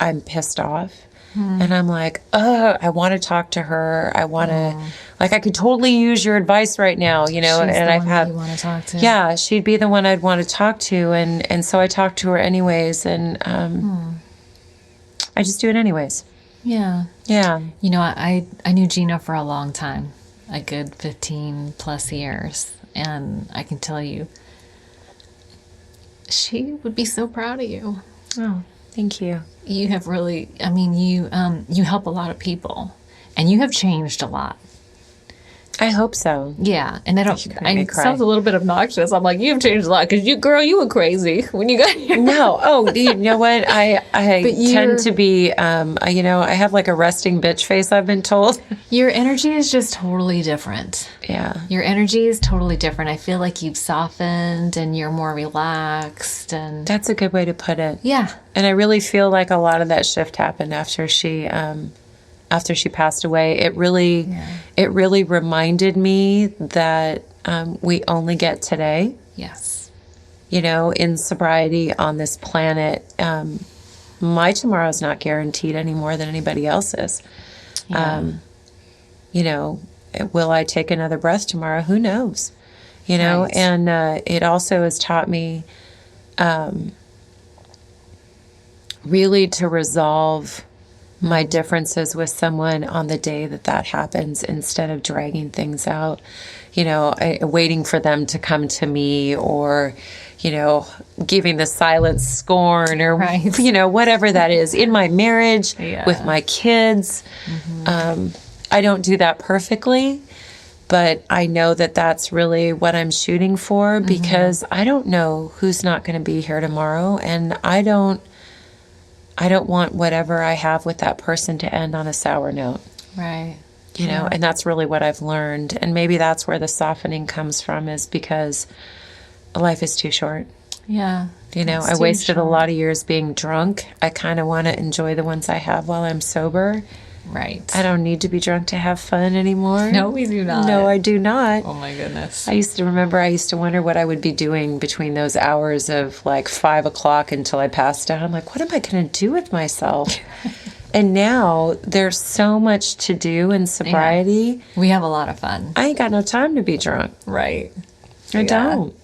I'm pissed off and I'm like, oh, I want to talk to her. I want to, like, I could totally use your advice right now, you know. She's and the I've one had, that you want to talk to. yeah, she'd be the one I'd want to talk to. And so I talk to her anyways. And I just do it anyways. Yeah. Yeah. You know, I knew Gina for a long time, a good 15 plus years. And I can tell you, she would be so proud of you. Oh, thank you. You have really, I mean, you help a lot of people, and you have changed a lot. I hope so. Yeah, and I cry. sounds a little bit obnoxious. I'm like, you've changed a lot because you were crazy when you got here. No, oh, you know what? I tend to be, you know, I have like a resting bitch face, I've been told. Your energy is just totally different. Yeah. Your energy is totally different. I feel like you've softened and you're more relaxed, and That's a good way to put it. yeah. And I really feel like a lot of that shift happened after she passed away. It really reminded me that we only get today. Yes. You know, in sobriety on this planet, my tomorrow is not guaranteed any more than anybody else's. Yeah. You know, will I take another breath tomorrow? Who knows? You know, Right. and it also has taught me really to resolve my differences with someone on the day that happens instead of dragging things out, you know, waiting for them to come to me, or, you know, giving the silent scorn, or, Right. you know, whatever that is in my marriage, Yeah. with my kids. I don't do that perfectly, but I know that that's really what I'm shooting for, because I don't know who's not going to be here tomorrow. And I don't want whatever I have with that person to end on a sour note, Right. you know, and that's really what I've learned. And maybe that's where the softening comes from, is because life is too short. Yeah. You know, It's I too wasted a short. lot of years being drunk. I kind of want to enjoy the ones I have while I'm sober. Right. I don't need to be drunk to have fun anymore. No, we do not. No, I do not. Oh my goodness. I used to wonder what I would be doing between those hours of like 5 o'clock until I passed out. I'm like, what am I going to do with myself? And now there's so much to do in sobriety. We have a lot of fun. I ain't got no time to be drunk. Right. I don't.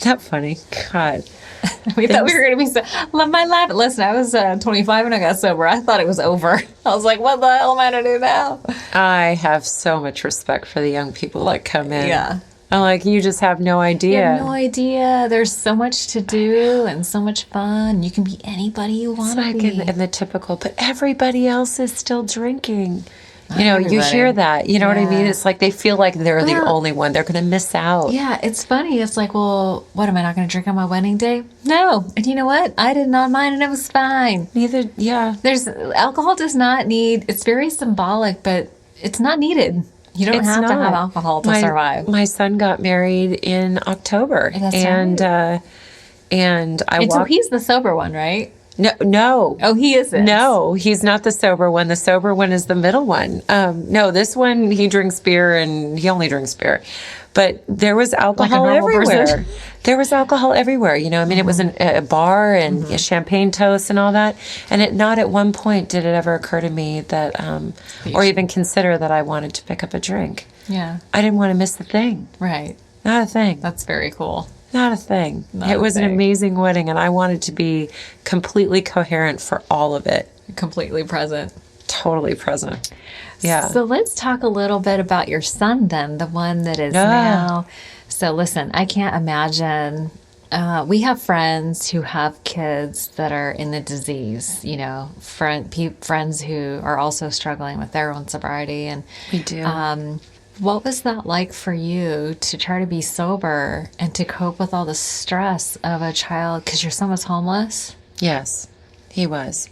Not funny. God. We thought we were going to be so... Love my laugh. Listen, I was 25 when I got sober. I thought it was over. I was like, what the hell am I going to do now? I have so much respect for the young people that come in. Yeah. I'm like, you just have no idea. You have no idea. There's so much to do and so much fun. You can be anybody you It's want to like be. in the typical, but everybody else is still drinking. Not You know, you everybody. hear that. You know what I mean? Yeah. It's like they feel like they're the Well, only one. They're going to miss out. Yeah, it's funny. It's like, well, what, am I not going to drink on my wedding day? No. And you know what? I did not mind, and it was fine. Neither, yeah. Alcohol does not need, it's very symbolic, but it's not needed. You don't It's have to not. have alcohol to survive. My son got married in October. That's and right. and I And so walked. he's the sober one, right? No. Oh, he isn't. No, he's not the sober one. The sober one is the middle one. No, this one, he drinks beer and he only drinks beer. But there was alcohol everywhere. Person. There was alcohol everywhere. You know, I mean, it was a bar and a champagne toast and all that. And not at one point did it ever occur to me that, or even consider that I wanted to pick up a drink. Yeah. I didn't want to miss the thing. Right. Not a thing. That's very cool. Not a thing. It was an amazing wedding, and I wanted to be completely coherent for all of it. Completely present. Totally present. Yeah. So let's talk a little bit about your son then, the one that is now. So listen, I can't imagine. We have friends who have kids that are in the disease, you know, friends who are also struggling with their own sobriety. And we do. What was that like for you to try to be sober and to cope with all the stress of a child? Because your son was homeless? Yes, he was.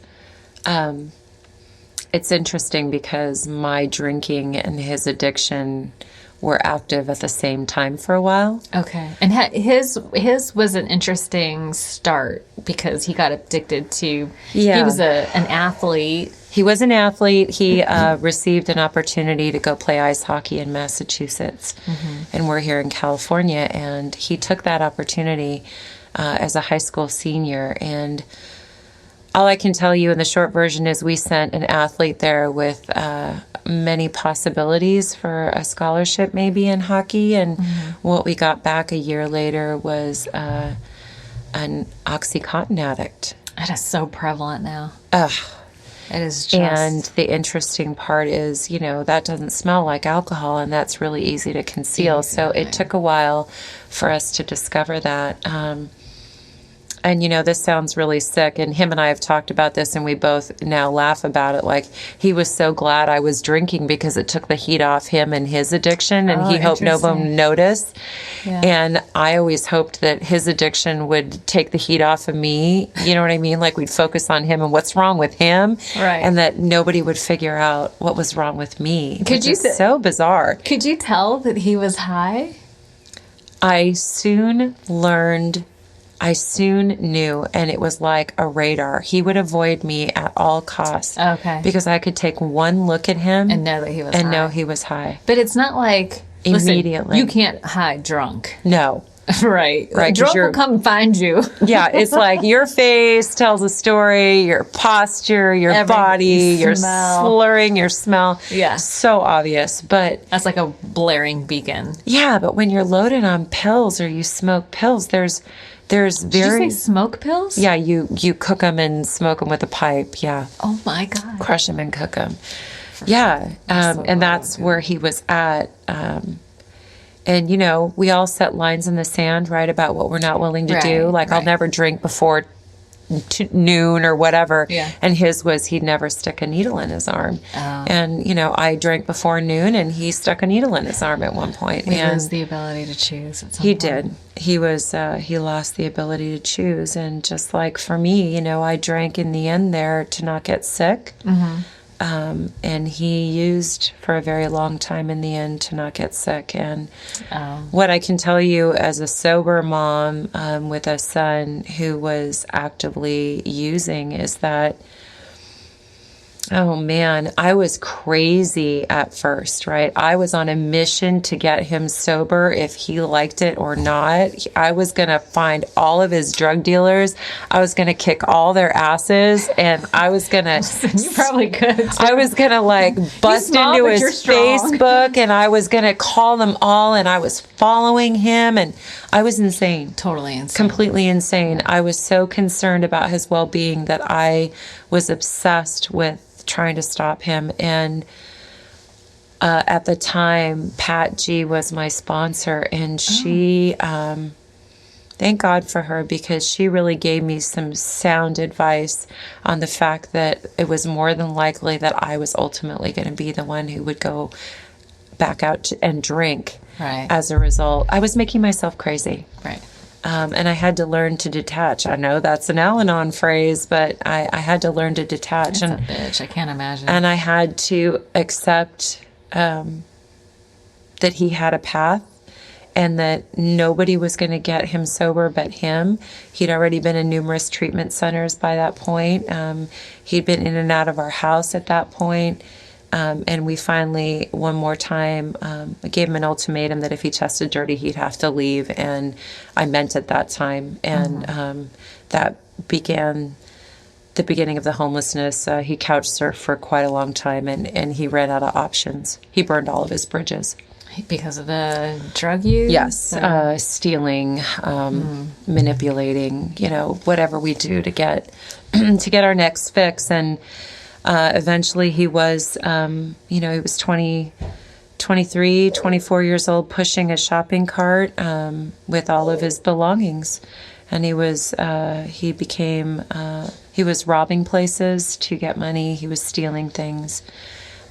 It's interesting because my drinking and his addiction were active at the same time for a while. Okay. And his was an interesting start because he got addicted to, he was an athlete. He was an athlete. He received an opportunity to go play ice hockey in Massachusetts. And we're here in California. And he took that opportunity as a high school senior. And all I can tell you in the short version is we sent an athlete there with many possibilities for a scholarship maybe in hockey. And what we got back a year later was an OxyContin addict. That is so prevalent now. It is just... And the interesting part is, you know, that doesn't smell like alcohol, and that's really easy to conceal. So it took a while for us to discover that. And, you know, this sounds really sick, and him and I have talked about this, and we both now laugh about it. Like, he was so glad I was drinking because it took the heat off him and his addiction, and he hoped no one noticed. Yeah. And I always hoped that his addiction would take the heat off of me. You know what I mean? Like, we'd focus on him and what's wrong with him, and that nobody would figure out what was wrong with me. It's so bizarre. Could you tell that he was high? I soon knew, and it was like a radar. He would avoid me at all costs. Okay. Because I could take one look at him and know that he was high. And know he was high. But it's not like, immediately. Listen, you can't hide drunk. No. Right. Drunk will come find you. Yeah, it's like your face tells a story, your posture, your body, your slurring, your smell. Yeah. So obvious, but... That's like a blaring beacon. Yeah, but when you're loaded on pills or you smoke pills, there's very... Did you say smoke pills? Yeah, you cook them and smoke them with a pipe, yeah. Oh my God. Crush them and cook them. Yeah, and that's where he was at. And, you know, we all set lines in the sand, right, about what we're not willing to do. Like, I'll never drink before noon or whatever. Yeah. And his was he'd never stick a needle in his arm. Oh. And, you know, I drank before noon and he stuck a needle in his arm at one point. He lose the ability to choose at some point. He did. He lost the ability to choose. And just like for me, you know, I drank in the end there to not get sick. And he used for a very long time in the end to not get sick. And what I can tell you as a sober mom with a son who was actively using is that, oh man, I was crazy at first, right? I was on a mission to get him sober if he liked it or not. I was going to find all of his drug dealers. I was going to kick all their asses, and I was going to... You probably could, too. I was going to, like, bust into his Facebook, and I was going to call them all, and I was following him, and I was insane. Totally insane. Completely insane. I was so concerned about his well-being that I was obsessed with trying to stop him. And at the time, Pat G was my sponsor, and she, thank God for her, because she really gave me some sound advice on the fact that it was more than likely that I was ultimately going to be the one who would go back out and drink. Right. As a result. I was making myself crazy. Right. And I had to learn to detach. I know that's an Al-Anon phrase, but I had to learn to detach. That's a bitch. I can't imagine. And I had to accept that he had a path, and that nobody was going to get him sober but him. He'd already been in numerous treatment centers by that point. He'd been in and out of our house at that point. And we finally, one more time, gave him an ultimatum that if he tested dirty, he'd have to leave. And I meant at that time. And that began the beginning of the homelessness. He couch surfed for quite a long time, and he ran out of options. He burned all of his bridges. Because of the drug use? Yes, stealing, manipulating, whatever we do to get to get our next fix. And eventually he was, he was 23, 24 years old, pushing a shopping cart with all of his belongings. And he was robbing places to get money. He was stealing things.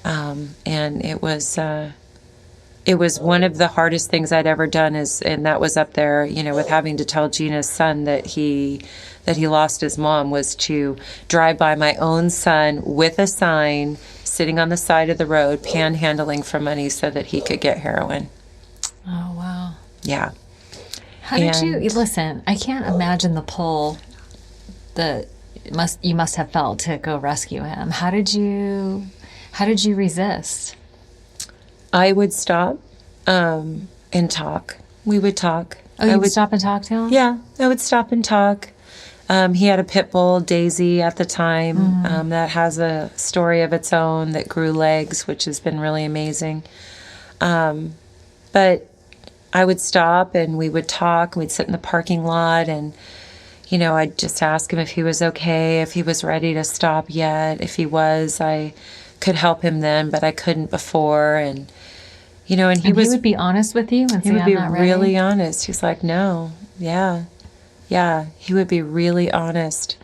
And it was one of the hardest things I'd ever done, and that was up there, with having to tell Gina's son that he lost his mom, was to drive by my own son with a sign, sitting on the side of the road, panhandling for money so that he could get heroin. Oh, wow. Yeah. How did you, listen, I can't imagine the pull that you must have felt to go rescue him. How did you resist? I would stop and talk. We would talk. Oh, you would stop and talk to him? Yeah, I would stop and talk. He had a pit bull, Daisy, at the time, that has a story of its own that grew legs, which has been really amazing. But I would stop and we would talk. We'd sit in the parking lot and, I'd just ask him if he was okay, if he was ready to stop yet. If he was, I could help him then, but I couldn't before. And, and he would be honest with you and say, he would be I'm not ready? really honest. He's like, no, yeah, he would be really honest.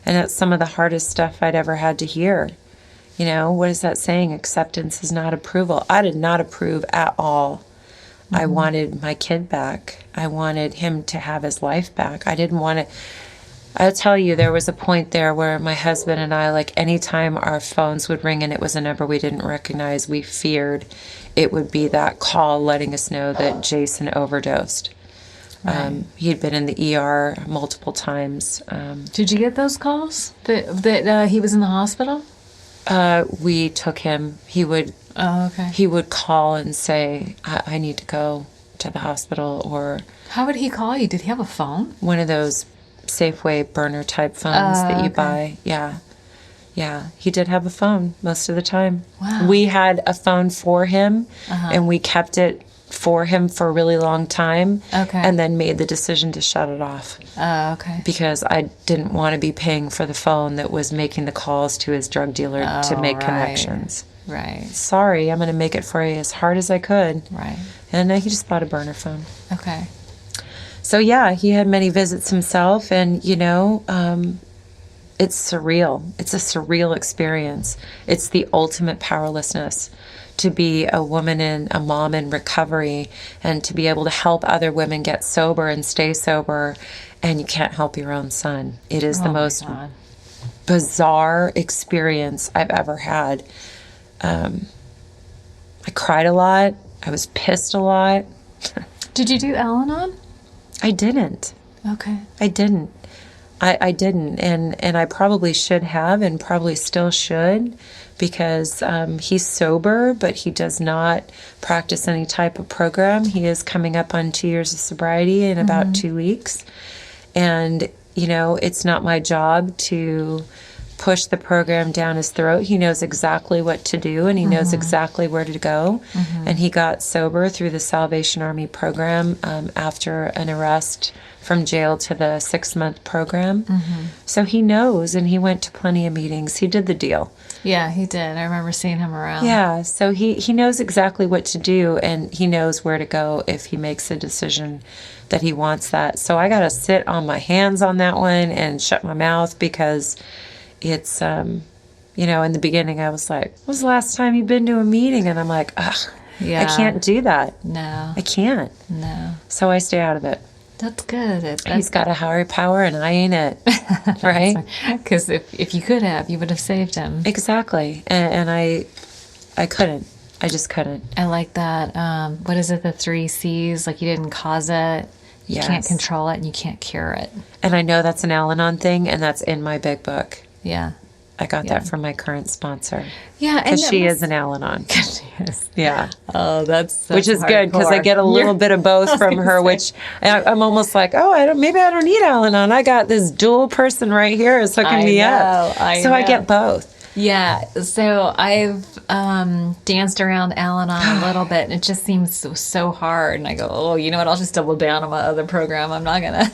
And that's some of the hardest stuff I'd ever had to hear. What is that saying? Acceptance is not approval. I did not approve at all. I wanted my kid back. I wanted him to have his life back. I didn't want to. I'll tell you, there was a point there where my husband and I, like, anytime our phones would ring and it was a number we didn't recognize, we feared it would be that call letting us know that Jason overdosed. Right. He'd been in the ER multiple times. Did you get those calls that he was in the hospital? We took him. He would. Oh, okay. He would call and say, I need to go to the hospital. Or how would he call you? Did he have a phone? One of those Safeway burner type phones that you buy. Yeah, he did have a phone most of the time. Wow. We had a phone for him, and we kept it for him for a really long time. Okay. And then made the decision to shut it off. Okay. Because I didn't want to be paying for the phone that was making the calls to his drug dealer to make connections. Right. Sorry, I'm going to make it for you as hard as I could. Right. And he just bought a burner phone. Okay. So, yeah, he had many visits himself, and, it's surreal. It's a surreal experience. It's the ultimate powerlessness to be a woman and a mom in recovery and to be able to help other women get sober and stay sober, and you can't help your own son. It is the most bizarre experience I've ever had. I cried a lot. I was pissed a lot. Did you do Al-Anon? I didn't. Okay. I didn't. I didn't, and I probably should have, and probably still should, because he's sober, but he does not practice any type of program. He is coming up on 2 years of sobriety in about 2 weeks, and it's not my job to push the program down his throat. He knows exactly what to do, and he knows exactly where to go. And he got sober through the Salvation Army program after an arrest from jail to the 6-month program. So he knows, and he went to plenty of meetings. He did the deal. Yeah, he did. I remember seeing him around. Yeah, so he knows exactly what to do, and he knows where to go if he makes a decision that he wants that. So I got to sit on my hands on that one and shut my mouth, because it's, in the beginning I was like, when was the last time you've been to a meeting? And I'm like, ugh, I can't do that. No. I can't. No. So I stay out of it. That's good. He's got a higher power and I ain't it. Right? Because if you could have, you would have saved him. Exactly. And I couldn't. I just couldn't. I like that. What is it? The 3 C's. Like, you didn't cause it. You Yes. can't control it, and you can't cure it. And I know that's an Al-Anon thing, and that's in my big book. Yeah. I got that from my current sponsor. Yeah. Because she is an Al-Anon. She is. Yeah. Oh, that's Which is good, because I get a little bit of both from her, which I'm almost like, maybe I don't need Al-Anon. I got this dual person right here is hooking me up. I get both. Yeah. So I've danced around Al-Anon a little bit, and it just seems so hard. And I go, oh, you know what? I'll just double down on my other program. I'm not going to.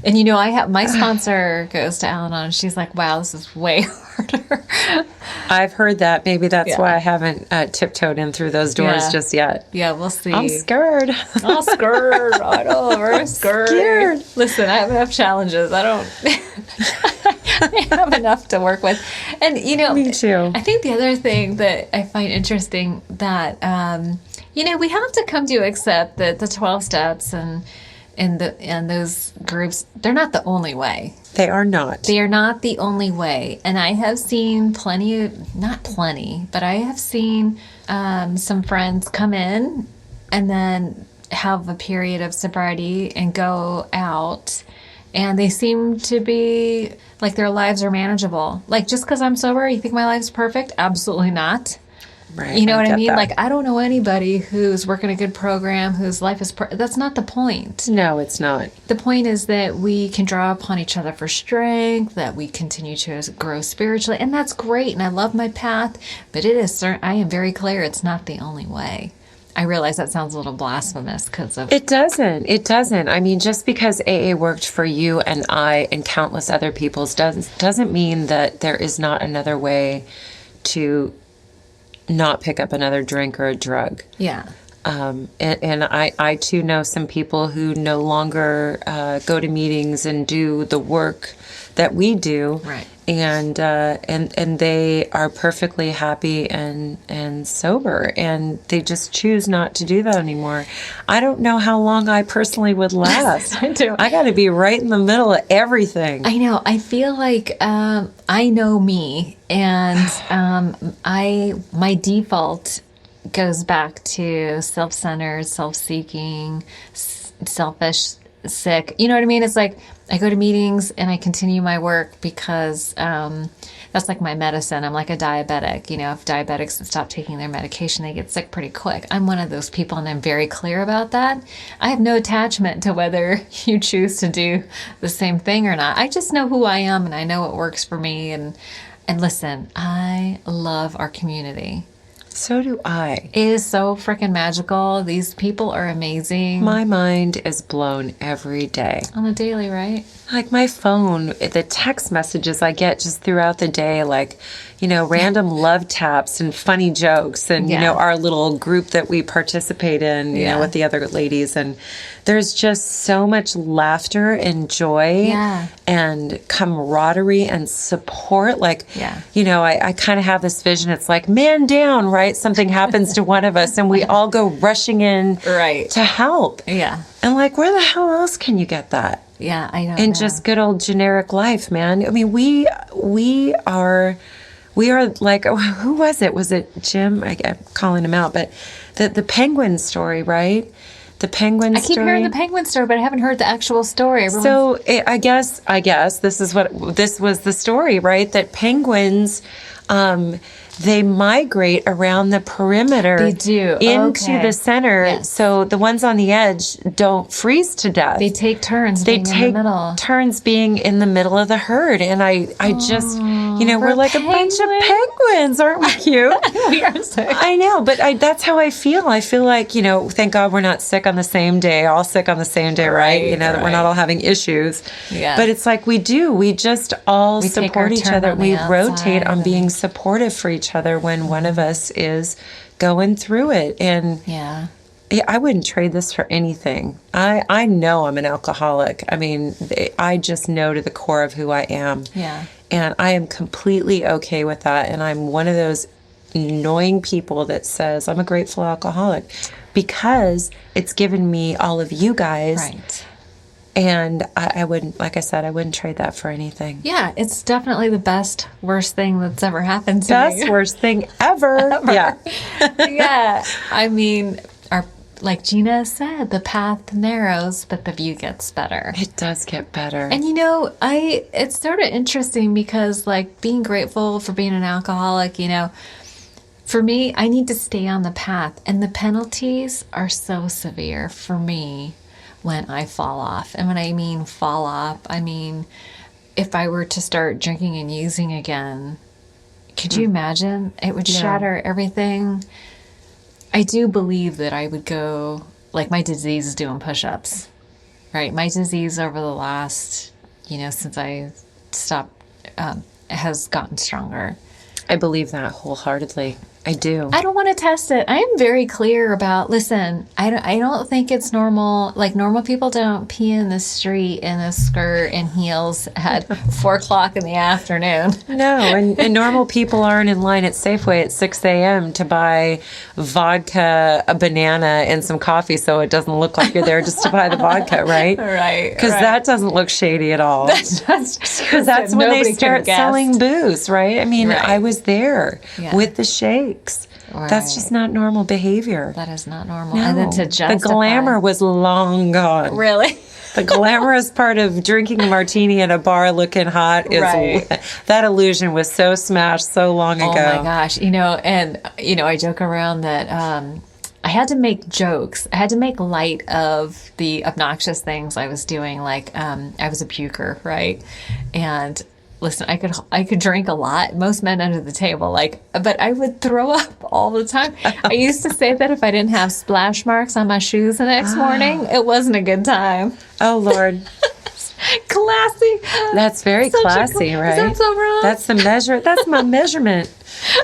And, I have my sponsor goes to Al-Anon, and she's like, wow, this is way harder. I've heard that. Maybe that's why I haven't tiptoed in through those doors just yet. Yeah, we'll see. I'm scared. I'm scared. I know, very scared. Listen, I have enough challenges. I have enough to work with. And, Me too. I think the other thing that I find interesting that, we have to come to accept that the 12 steps and those groups, they're not the only way. They are not. They are not the only way. And I have seen but I have seen some friends come in and then have a period of sobriety and go out, and they seem to be like their lives are manageable. Like, just because I'm sober, you think my life's perfect? Absolutely not. Right. You know what I mean? That. Like, I don't know anybody who's working a good program whose life is that's not the point. No, it's not. The point is that we can draw upon each other for strength, that we continue to grow spiritually, and that's great, and I love my path, but I am very clear it's not the only way. I realize that sounds a little blasphemous because of... It doesn't. I mean, just because AA worked for you and I and countless other people's doesn't mean that there is not another way to not pick up another drink or a drug. Yeah. And I too know some people who no longer go to meetings and do the work that we do. Right. And they are perfectly happy and sober, and they just choose not to do that anymore. I don't know how long I personally would last. I do. I got to be right in the middle of everything. I know. I feel like I know me, and my default goes back to self-centered, self-seeking, selfish, sick. You know what I mean? It's like I go to meetings and I continue my work because that's like my medicine. I'm like a diabetic. If diabetics stop taking their medication, they get sick pretty quick. I'm one of those people, and I'm very clear about that. I have no attachment to whether you choose to do the same thing or not. I just know who I am, and I know what works for me. And listen, I love our community. So do I. It is so freaking magical. These people are amazing. My mind is blown every day. On a daily, right? Like my phone, the text messages I get just throughout the day, like, random love taps and funny jokes and, our little group that we participate in, with the other ladies. And there's just so much laughter and joy and camaraderie and support. Like, I kind of have this vision. It's like, man down, right? Something happens to one of us and we all go rushing in to help. Yeah. And like, where the hell else can you get that? Yeah, I know. In just good old generic life, man. I mean, we are like, who was it? Was it Jim? I'm calling him out, but the penguin story, right? The penguin story. I keep hearing the penguin story, but I haven't heard the actual story. So I guess this was the story, right? That penguins, they migrate around the perimeter. They do. Into the center. Yes. So the ones on the edge don't freeze to death. They take turns being in the middle. Turns being in the middle of the herd. And I just, we're like a bunch of penguins, aren't we cute? We are sick. I know, but that's how I feel. I feel like, thank God we're not sick on the same day, all sick on the same day, right? That we're not all having issues. Yeah. But it's like we do. We just all support each other. We rotate on being supportive for each other when one of us is going through it. And I wouldn't trade this for anything. I know I'm an alcoholic. I mean, I just know to the core of who I am. Yeah. And I am completely okay with that. And I'm one of those annoying people that says I'm a grateful alcoholic because it's given me all of you guys And I wouldn't, like I said, I wouldn't trade that for anything. Yeah, it's definitely the best, worst thing that's ever happened to me. Best, worst thing ever. Yeah. Yeah. I mean, like Gina said, the path narrows, but the view gets better. It does get better. And it's sort of interesting because like being grateful for being an alcoholic, for me, I need to stay on the path, and the penalties are so severe for me when I fall off. And when I mean fall off, I mean if I were to start drinking and using again, could you imagine? It would shatter everything. I do believe that I would go, like my disease is doing push-ups, right? My disease over the last, since I stopped, has gotten stronger. I believe that wholeheartedly. I do. I don't want to test it. I am very clear about, listen, I don't think it's normal. Like normal people don't pee in the street in a skirt and heels at 4 o'clock in the afternoon. No, and normal people aren't in line at Safeway at 6 a.m. to buy vodka, a banana, and some coffee so it doesn't look like you're there just to buy the vodka, right? Right. Because that doesn't look shady at all. Because that's when they start selling booze, right? I mean, I was there with the shake. Right. That's just not normal behavior. That is not normal. No. And then to justify. The glamour was long gone. Really? The glamorous part of drinking a martini at a bar looking hot is that illusion was so smashed so long ago. Oh my gosh. I joke around that I had to make jokes. I had to make light of the obnoxious things I was doing. Like I was a puker, right? And listen, I could drink a lot. Most men under the table, but I would throw up all the time. I used to say that if I didn't have splash marks on my shoes the next morning, it wasn't a good time. Oh Lord. Classy. That's very classy, right? Is that so wrong? That's the measure. That's my measurement.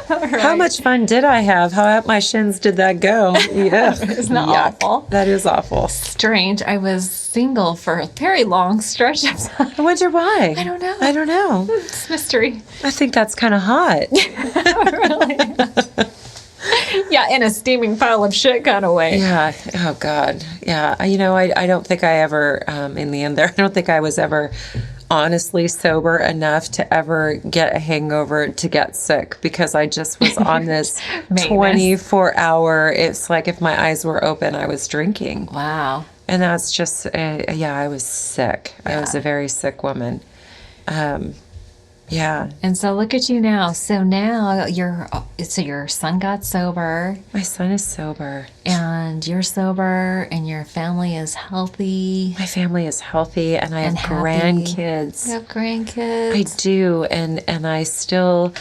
Right. How much fun did I have? How up my shins did that go? Yeah. Isn't that awful? That is awful. Strange. I was single for a very long stretch of time. I wonder why. I don't know. It's mystery. I think that's kind of hot. Really? Yeah, in a steaming pile of shit kind of way. Yeah. Oh, God. Yeah. I don't think I ever, in the end there, I don't think I was ever honestly sober enough to ever get a hangover to get sick because I just was on this 24-hour, it's like if my eyes were open, I was drinking. Wow. And that's just, I was sick. Yeah. I was a very sick woman. Yeah. And so look at you now. So now your son got sober. My son is sober. And you're sober and your family is healthy. My family is healthy and I have grandkids. You have grandkids. I do. And I still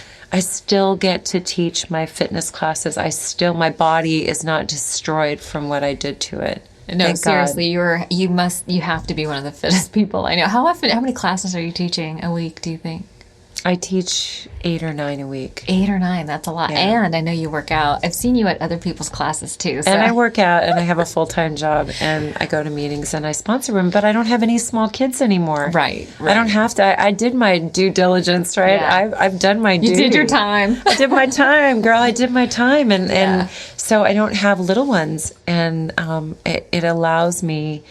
get to teach my fitness classes. My body is not destroyed from what I did to it. No, Thank seriously, God. you have to be one of the fittest people I know. How many classes are you teaching a week, do you think? I teach 8 or 9 a week. 8 or 9, that's a lot. Yeah. And I know you work out. I've seen you at other people's classes too. So. And I work out and I have a full-time job and I go to meetings and I sponsor them, but I don't have any small kids anymore. Right. I don't have to. I did my due diligence, right? Yeah. I've done my duty. You did your time. I did my time, girl. I did my time. And so I don't have little ones. And it allows me...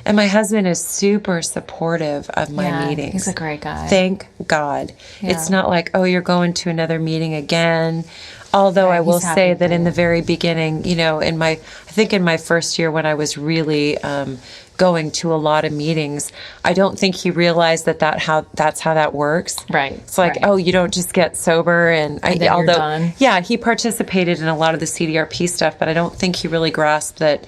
And my husband is super supportive of my meetings. He's a great guy. Thank God. Yeah. It's not like, oh, you're going to another meeting again. Although I will say that in the very beginning, I think in my first year when I was really going to a lot of meetings, I don't think he realized that's how that works. Right. It's like, oh, you don't just get sober you're done. Yeah, he participated in a lot of the CDRP stuff, but I don't think he really grasped that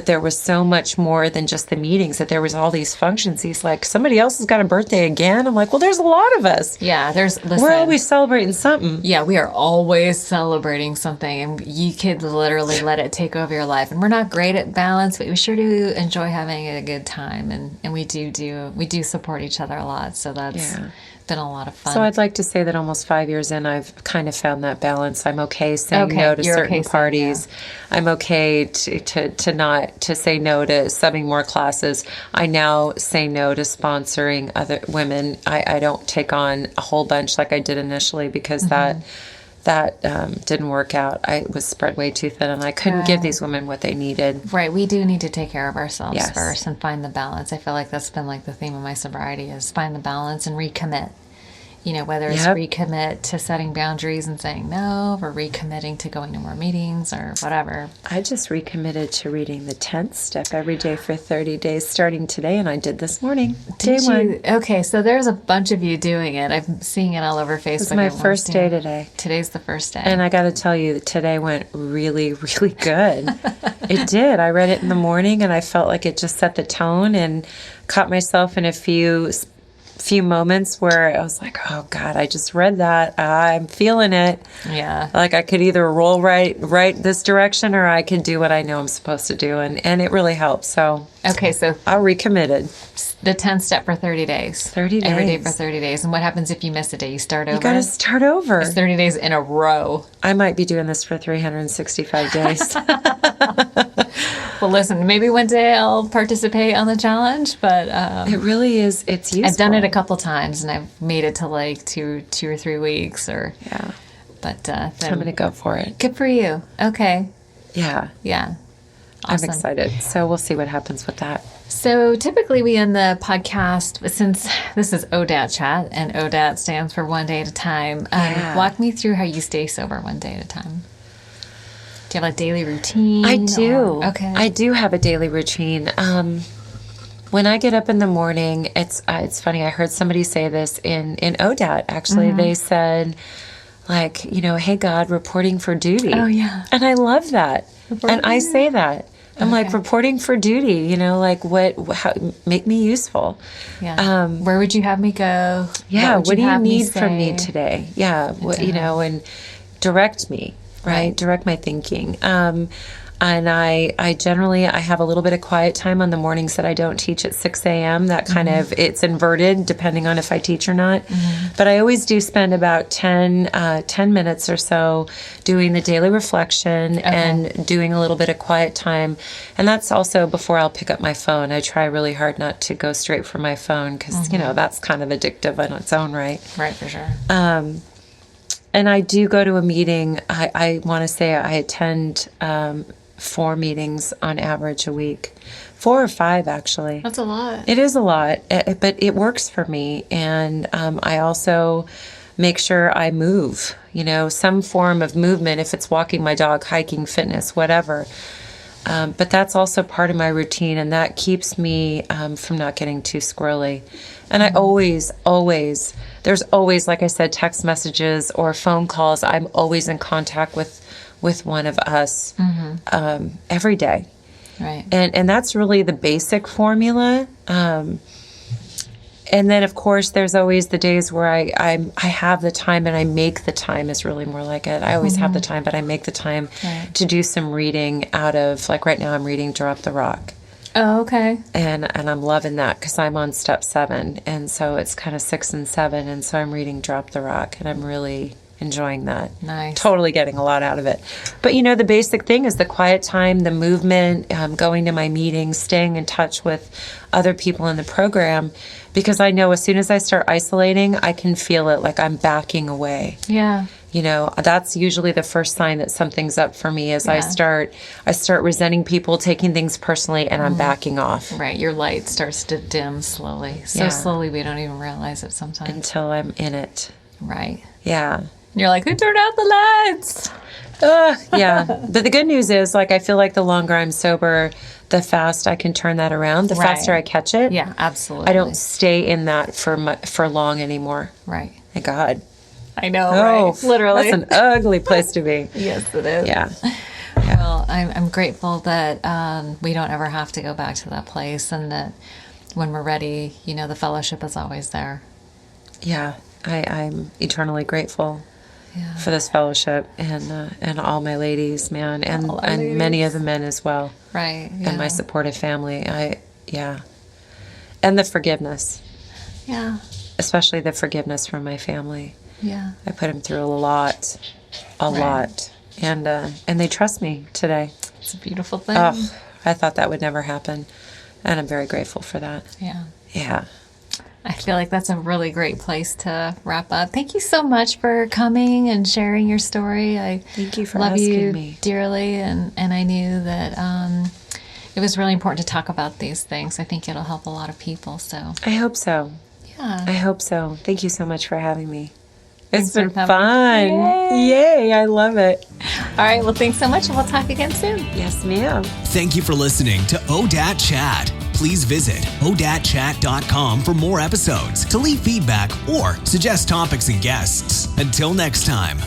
there was so much more than just the meetings, that there was all these functions. He's like, somebody else has got a birthday again. I'm like, well, there's a lot of us. Yeah, we're always celebrating something. Yeah, we are always celebrating something, and you could literally let it take over your life. And we're not great at balance, but we sure do enjoy having a good time, and we do support each other a lot, so that's been a lot of fun. So I'd like to say that almost 5 years in, I've kind of found that balance. I'm okay saying no to certain parties. I'm okay to say no to subbing more classes. I now say no to sponsoring other women. I don't take on a whole bunch like I did initially because that didn't work out. I was spread way too thin, and I couldn't give these women what they needed. Right. We do need to take care of ourselves Yes. first and find the balance. I feel like that's been like the theme of my sobriety is find the balance and recommit. You know, whether it's recommit to setting boundaries and saying no, or recommitting to going to more meetings or whatever. I just recommitted to reading the 10th step every day for 30 days starting today, and I did this morning. Day one. Okay, so there's a bunch of you doing it. I'm seeing it all over Facebook. It's my first day today. Today's the first day. And I got to tell you, today went really, really good. It did. I read it in the morning, and I felt like it just set the tone and caught myself in a few moments where I was like, oh God, I just read that. I'm feeling it. Yeah. Like I could either roll right this direction, or I could do what I know I'm supposed to do. And it really helps. So okay, so I recommitted. The 10th step for 30 days. 30 days. Every day for 30 days. And what happens if you miss a day? You start over? You got to start over. It's 30 days in a row. I might be doing this for 365 days. Well, listen, maybe one day I'll participate on the challenge, but it really is. It's useful. I've done it a couple times, and I've made it to like two or 3 weeks, or But then, I'm going to go for it. Good for you. Okay. Yeah. Yeah. Awesome. I'm excited. So we'll see what happens with that. So typically we end the podcast, since this is ODAT chat, and ODAT stands for one day at a time. Walk me through how you stay sober one day at a time. Do you have a daily routine? I do. Okay. I do have a daily routine. When I get up in the morning, it's funny. I heard somebody say this in ODAT. Actually, they said, like, you know, hey God, reporting for duty. Oh yeah. And I love that. And I say that. I'm like, reporting for duty. You know, like how make me useful. Yeah. Where would you have me go? Yeah. What do you need from me today? Yeah. What, you know, and direct me. Right. Direct my thinking. And I generally, I have a little bit of quiet time on the mornings that I don't teach at 6 a.m. That kind of, it's inverted depending on if I teach or not. But I always do spend about 10 minutes or so doing the daily reflection and doing a little bit of quiet time. And that's also before I'll pick up my phone. I try really hard not to go straight for my phone because, you know, that's kind of addictive on its own right. Right, for sure. And I do go to a meeting. I want to say I attend 4 meetings on average a week. 4 or 5, actually. That's a lot. It is a lot, but it works for me. And I also make sure I move, you know, some form of movement, if it's walking my dog, hiking, fitness, whatever. But that's also part of my routine, and that keeps me from not getting too squirrely. And I always, there's always, like I said, text messages or phone calls. I'm always in contact with one of us every day. Right. And that's really the basic formula. And then, of course, there's always the days where I have the time, and I make the time is really more like it. I always have the time, but I make the time to do some reading out of, like right now I'm reading Drop the Rock. Oh, okay. And I'm loving that because I'm on step 7. And so it's kind of 6 and 7. And so I'm reading Drop the Rock, and I'm really enjoying that. Nice. Totally getting a lot out of it. But, you know, the basic thing is the quiet time, the movement, going to my meetings, staying in touch with other people in the program, because I know as soon as I start isolating, I can feel it, like I'm backing away. Yeah. You know, that's usually the first sign that something's up for me is I start resenting people, taking things personally, and I'm backing off. Right. Your light starts to dim slowly. So slowly we don't even realize it sometimes. Until I'm in it. Right. Yeah. You're like, who turned out the lights? Yeah. But the good news is, like, I feel like the longer I'm sober, the fast I can turn that around, the faster I catch it. Yeah, absolutely. I don't stay in that for long anymore. Right. Thank God. I know, right? Literally. That's an ugly place to be. Yes, it is. Yeah. Well, I'm grateful that we don't ever have to go back to that place, and that when we're ready, you know, the fellowship is always there. Yeah. I'm eternally grateful for this fellowship and all my ladies, man, and many of the men as well. Right. Yeah. And my supportive family. And the forgiveness. Yeah. Especially the forgiveness from my family. Yeah. I put them through a lot. And they trust me today. It's a beautiful thing. Oh, I thought that would never happen. And I'm very grateful for that. Yeah. Yeah. I feel like that's a really great place to wrap up. Thank you so much for coming and sharing your story. Thank you for love asking you me dearly, and I knew that it was really important to talk about these things. I think it'll help a lot of people. So I hope so. yeah, I hope so. Thank you so much for having me. Thanks It's been for coming. fun. Yay, I love it. All right, well, thanks so much, and we'll talk again soon. Yes, ma'am. Thank you for listening to ODAT Chat. Please visit odatchat.com for more episodes, to leave feedback or suggest topics and guests. Until next time.